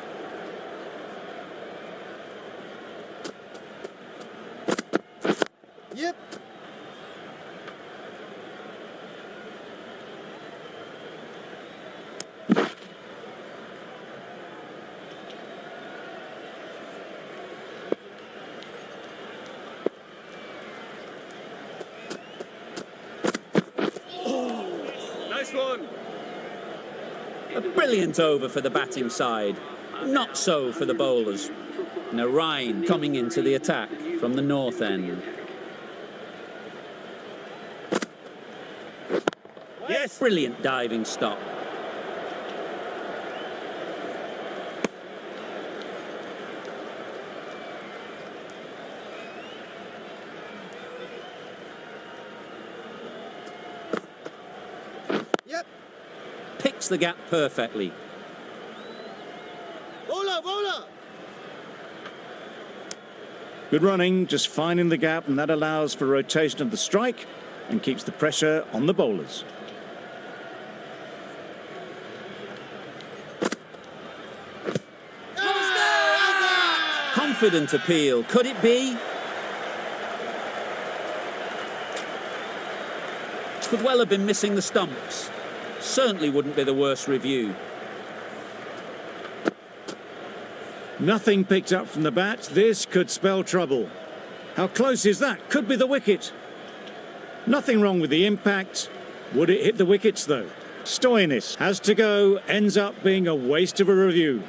Yep. Nice one. A brilliant over for the batting side. Not so for the bowlers. Narain coming into the attack from the north end. Yes. Brilliant diving stop. Yep. Picks the gap perfectly. Bowler, bowler. Good running, just finding the gap, and that allows for rotation of the strike and keeps the pressure on the bowlers. Confident appeal. Could it be? Could well have been missing the stumps. Certainly wouldn't be the worst review. Nothing picked up from the bat. This could spell trouble. How close is that? Could be the wicket. Nothing wrong with the impact. Would it hit the wickets though? Stoinis has to go. Ends up being a waste of a review.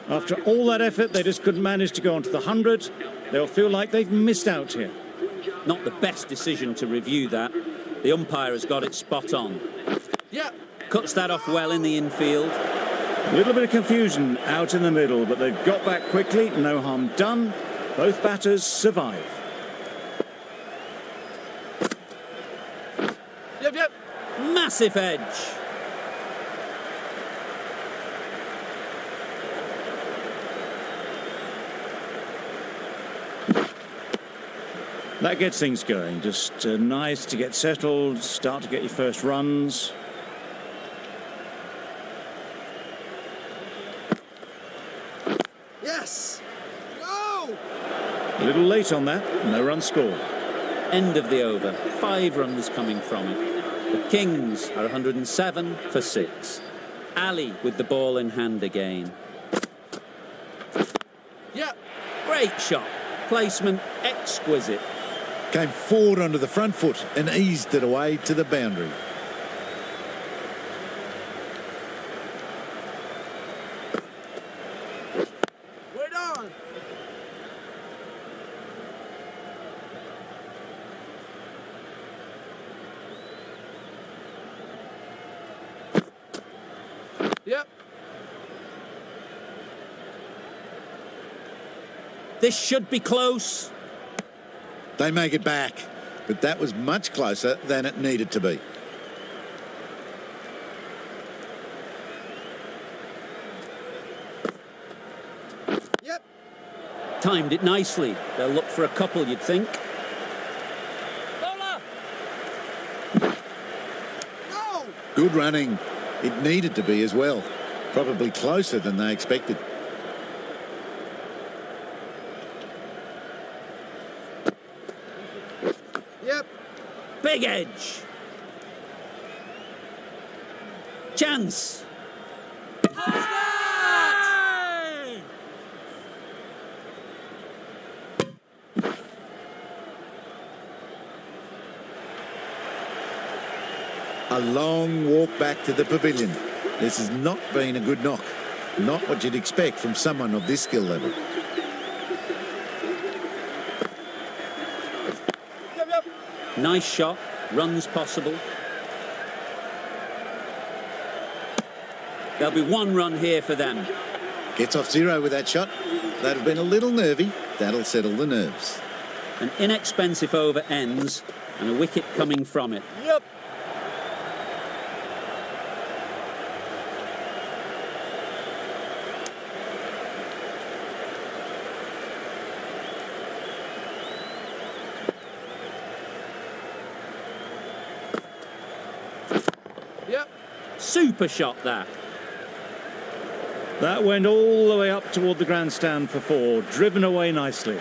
After all that effort, they just couldn't manage to go onto the 100. They'll feel like they've missed out here. Not the best decision to review that. The umpire has got it spot on. Yeah. Cuts that off well in the infield. A little bit of confusion out in the middle, but they've got back quickly. No harm done. Both batters survive. Yep, yep. Massive edge. That gets things going. Just nice to get settled, start to get your first runs. Yes. No. A little late on that. No run scored. End of the over. 5 runs coming from it. The Kings are 107 for 6. Ali with the ball in hand again. Yeah. Great shot. Placement exquisite. Came forward onto the front foot and eased it away to the boundary. We're on. Yep. This should be close. They make it back, but that was much closer than it needed to be. Yep. Timed it nicely. They'll look for a couple, you'd think. No. Good running. It needed to be as well. Probably closer than they expected. Yep. Big edge. Chance. A long walk back to the pavilion. This has not been a good knock. Not what you'd expect from someone of this skill level. Yep. Yep. Nice shot. Runs possible. There'll be one run here for them. Gets off zero with that shot. That'd have been a little nervy. That'll settle the nerves. An inexpensive over ends and a wicket coming from it. Yep. Yep. Super shot that. That went all the way up toward the grandstand for 4, driven away nicely.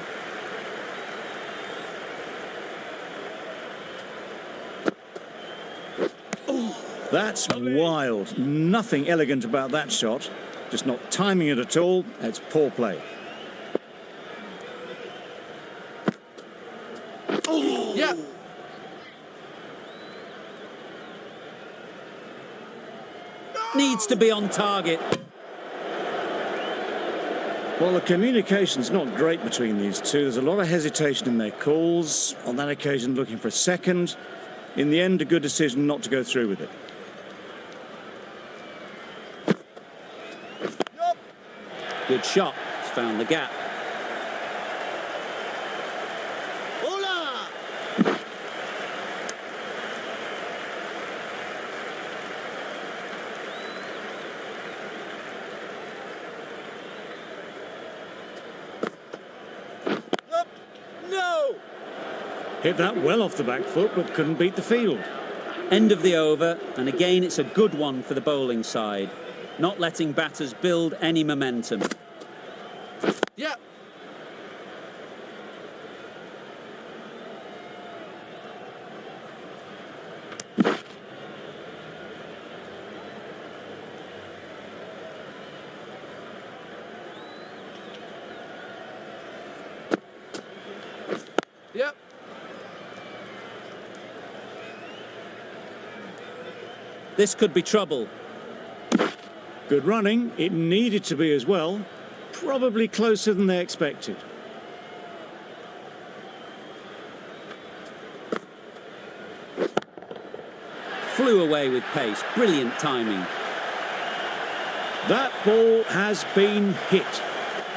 That's wild. Nothing elegant about that shot. Just not timing it at all. It's poor play. Yep. Needs to be on target. Well, the communication's not great between these two. There's a lot of hesitation in their calls. On that occasion, looking for a second. In the end, a good decision not to go through with it. Yep. Good shot. It's found the gap. Hola. Yep. No. Hit that well off the back foot, but couldn't beat the field. End of the over, and again it's a good one for the bowling side. Not letting batters build any momentum. Yep. Yep. This could be trouble. Good running. It needed to be as well. Probably closer than they expected. Flew away with pace. Brilliant timing. That ball has been hit.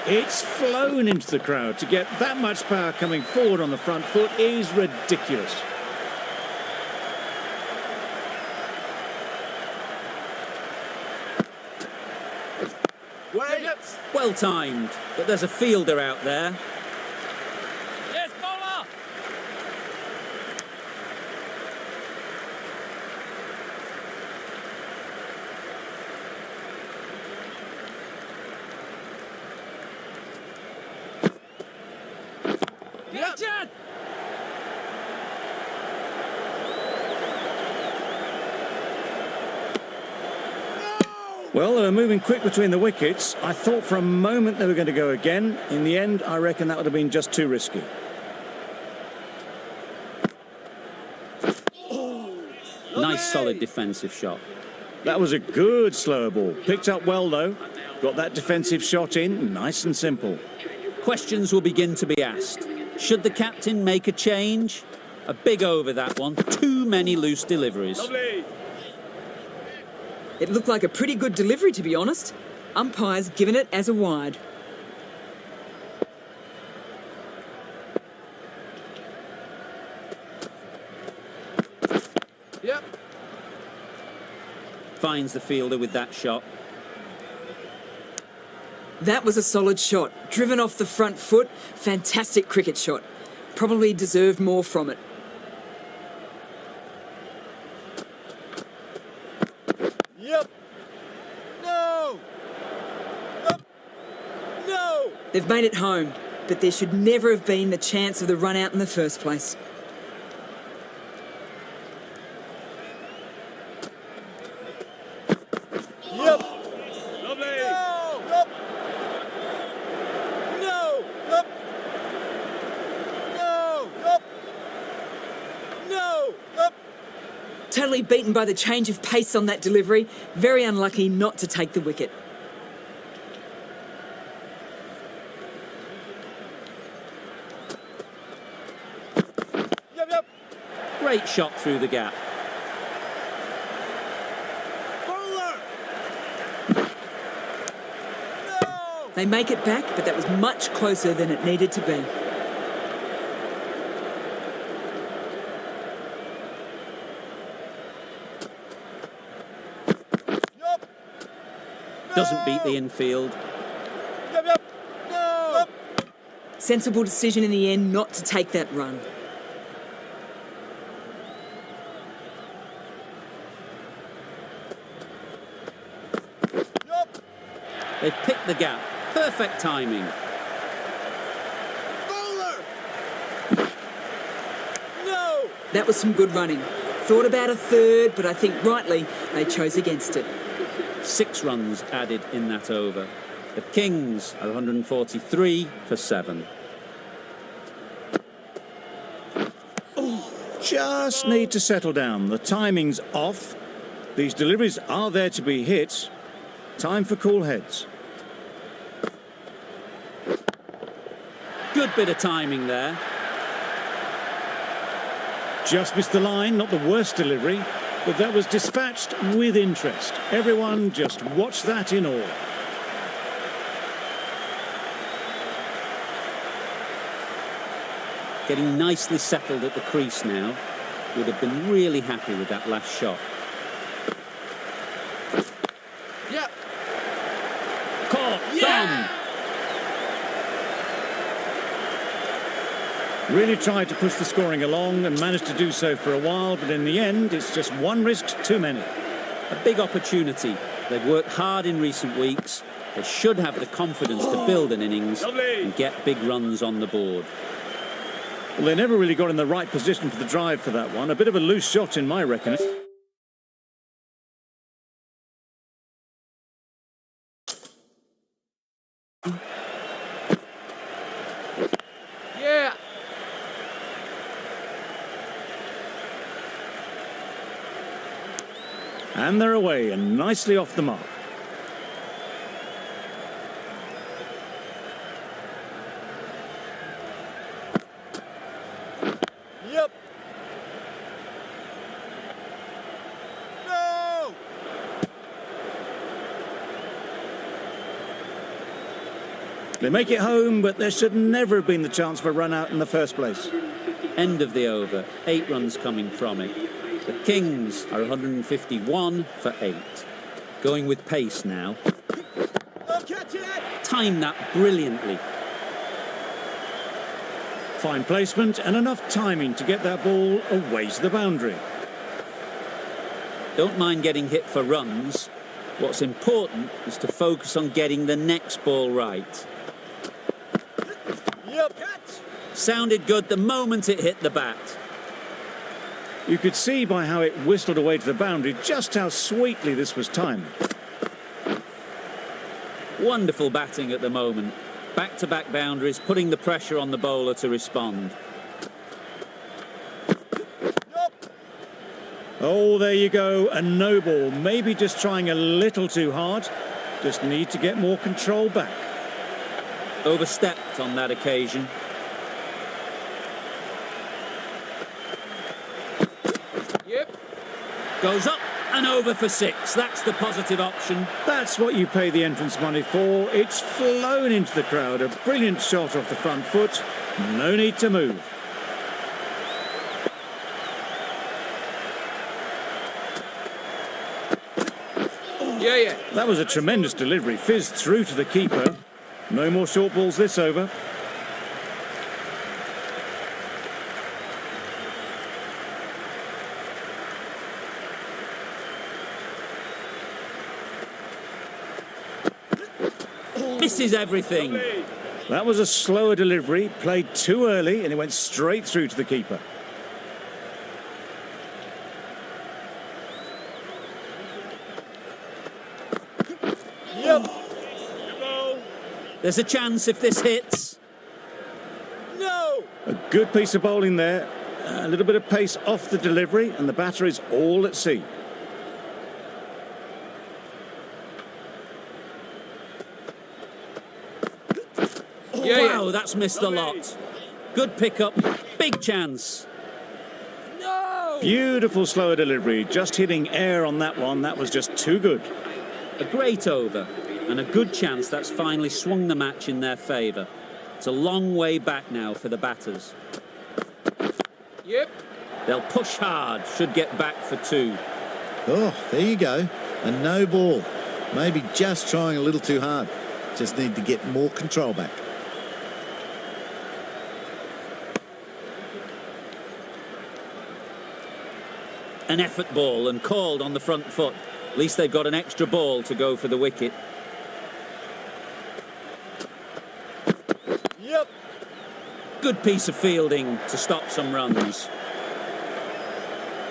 It's flown into the crowd. To get that much power coming forward on the front foot is ridiculous. Wait. Yep. Well timed, but there's a fielder out there. Yes, bowler. Yep. Well, they were moving quick between the wickets. I thought for a moment they were going to go again. In the end, I reckon that would have been just too risky. Nice solid defensive shot. That was a good slower ball. Picked up well, though. Got that defensive shot in, nice and simple. Questions will begin to be asked. Should the captain make a change? A big over that one. Too many loose deliveries. Lovely. It looked like a pretty good delivery, to be honest. Umpire's given it as a wide. Yep. Finds the fielder with that shot. That was a solid shot. Driven off the front foot. Fantastic cricket shot. Probably deserved more from it. Yep. No. Yep. No. They've made it home, but there should never have been the chance of the run out in the first place. Yep. Lovely. No. Yep. No. Yep. No. Yep. No. Yep. Totally beaten by the change of pace on that delivery. Very unlucky not to take the wicket. Yep. Yep. Great shot through the gap. Bowler. No. They make it back, but that was much closer than it needed to be. Yep. Doesn't beat the infield. Yep. Yep. No. Yep. Sensible decision in the end not to take that run. Yep. They've picked the gap. Perfect timing. Bowler. No. That was some good running. Thought about a third, but I think rightly they chose against it. 6 runs added in that over. The Kings are 143 for 7. Just need to settle down. The timing's off. These deliveries are there to be hit. Time for cool heads. Good bit of timing there. Just missed the line, not the worst delivery, but that was dispatched with interest. Everyone just watch that in awe. Getting nicely settled at the crease now. Would have been really happy with that last shot. Yep. Caught. Yeah. Done. Really tried to push the scoring along and managed to do so for a while, but in the end, it's just one risk too many. A big opportunity. They've worked hard in recent weeks. They should have the confidence to build an innings Lovely. and get big runs on the board. Well, they never really got in the right position for the drive for that one. A bit of a loose shot in my reckoning. Yeah. And they're away and nicely off the mark. Yep. No. They make it home, but there should never have been the chance for a run out in the first place. End of the over. 8 runs coming from it. The Kings are 151 for 8. Going with pace now. Don't catch it. Timed that brilliantly. Fine placement and enough timing to get that ball away to the boundary. Don't mind getting hit for runs. What's important is to focus on getting the next ball right. Yep. Catch. Sounded good the moment it hit the bat. You could see by how it whistled away to the boundary just how sweetly this was timed. Wonderful batting at the moment. Back-to-back boundaries, putting the pressure on the bowler to respond. Yep. Oh, there you go, a no ball. Maybe just trying a little too hard. Just need to get more control back. Overstepped on that occasion. Yep. Goes up And over for 6. That's the positive option. That's what you pay the entrance money for. It's flown into the crowd. A brilliant shot off the front foot. No need to move. Yeah. That was a tremendous delivery. Fizzed through to the keeper. No more short balls this over. Misses everything. That was a slower delivery, played too early, and it went straight through to the keeper. Yep. There's a chance if this hits. No. A good piece of bowling there. A little bit of pace off the delivery, and the batter is all at sea. Wow, that's missed the lot. Good pickup, big chance. No. Beautiful slower delivery, just hitting air on that one. That was just too good. A great over and a good chance that's finally swung the match in their favour. It's a long way back now for the batters. Yep. They'll push hard, should get back for 2. Oh, there you go. A no ball. Maybe just trying a little too hard. Just need to get more control back. An effort ball and called on the front foot. At least they've got an extra ball to go for the wicket. Yep. Good piece of fielding to stop some runs.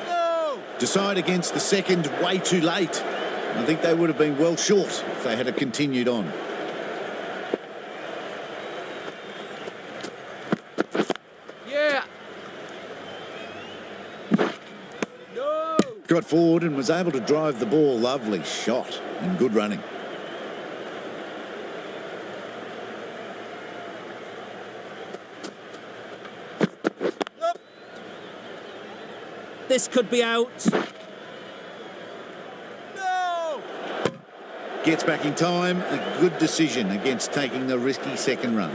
No. Decide against the second way too late. I think they would have been well short if they had continued on. Yeah. No. Got forward and was able to drive the ball. Lovely shot and good running. Yep. This could be out. No. Gets back in time. A good decision against taking the risky second run.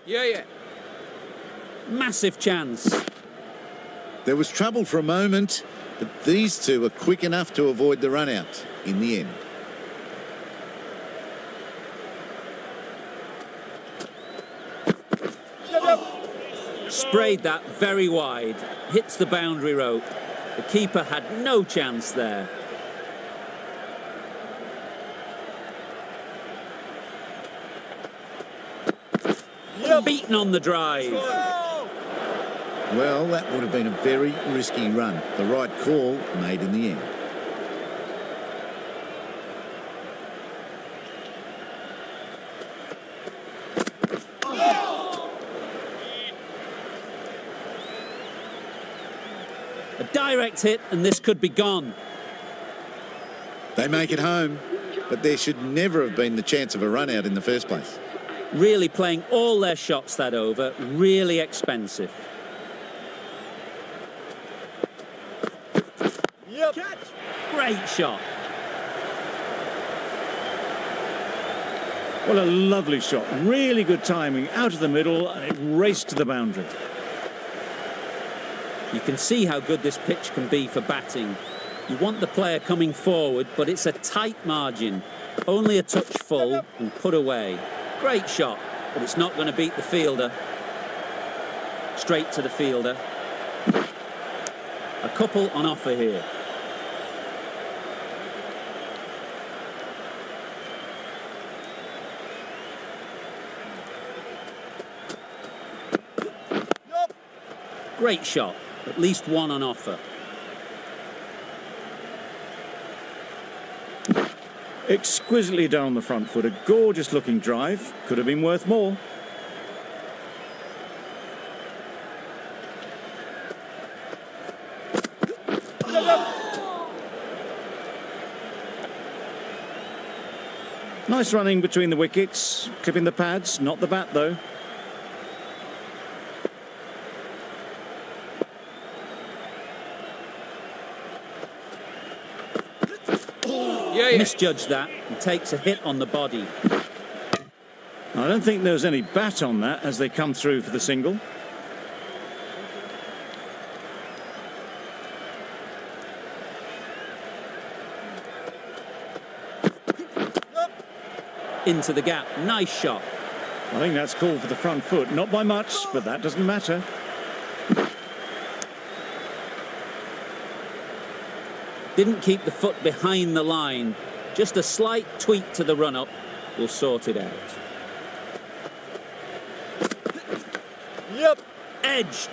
Yeah. Massive chance. There was trouble for a moment, but these two were quick enough to avoid the run out in the end. Sprayed that very wide. Hits the boundary rope. The keeper had no chance there. Yep. Beaten on the drive. No. Well, that would have been a very risky run. The right call made in the end. A direct hit and this could be gone. They make it home, but there should never have been the chance of a run out in the first place. Really playing all their shots that over. Really expensive. Yep. Catch. Great shot. Well, a lovely shot. Really good timing. Out of the middle, and it raced to the boundary. You can see how good this pitch can be for batting. You want the player coming forward, but it's a tight margin. Only a touch full and put away. Great shot, but it's not going to beat the fielder. Straight to the fielder. A couple on offer here. Yep. Great shot. At least one on offer. Exquisitely done on the front foot. A gorgeous looking drive. Could have been worth more. Nice running between the wickets. Clipping the pads, not the bat though. Misjudged that and takes a hit on the body. I don't think there was any bat on that as they come through for the single. Into the gap. Nice shot. I think that's called for the front foot. Not by much, but that doesn't matter. Didn't keep the foot behind the line. Just a slight tweak to the run-up will sort it out. Yep. Edged.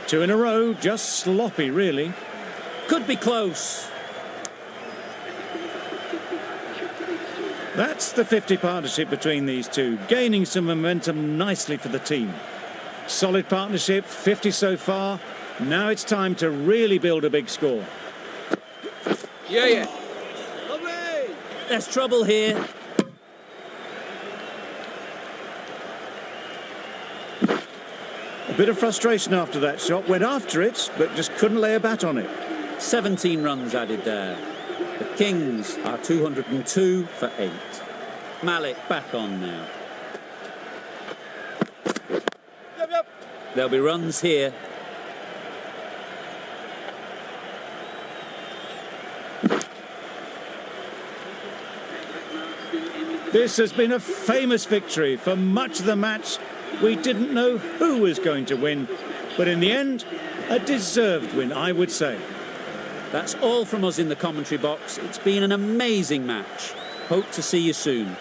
2 in a row, just sloppy, really. Could be close. That's the 50 partnership between these two, gaining some momentum nicely for the team. Solid partnership, 50 so far. Now it's time to really build a big score. Lovely. There's trouble here. A bit of frustration after that shot. Went after it, but just couldn't lay a bat on it. 17 runs added there. The Kings are 202 for 8. Malik back on now. Yep. There'll be runs here. This has been a famous victory. For much of the match, we didn't know who was going to win. But in the end, a deserved win, I would say. That's all from us in the commentary box. It's been an amazing match. Hope to see you soon.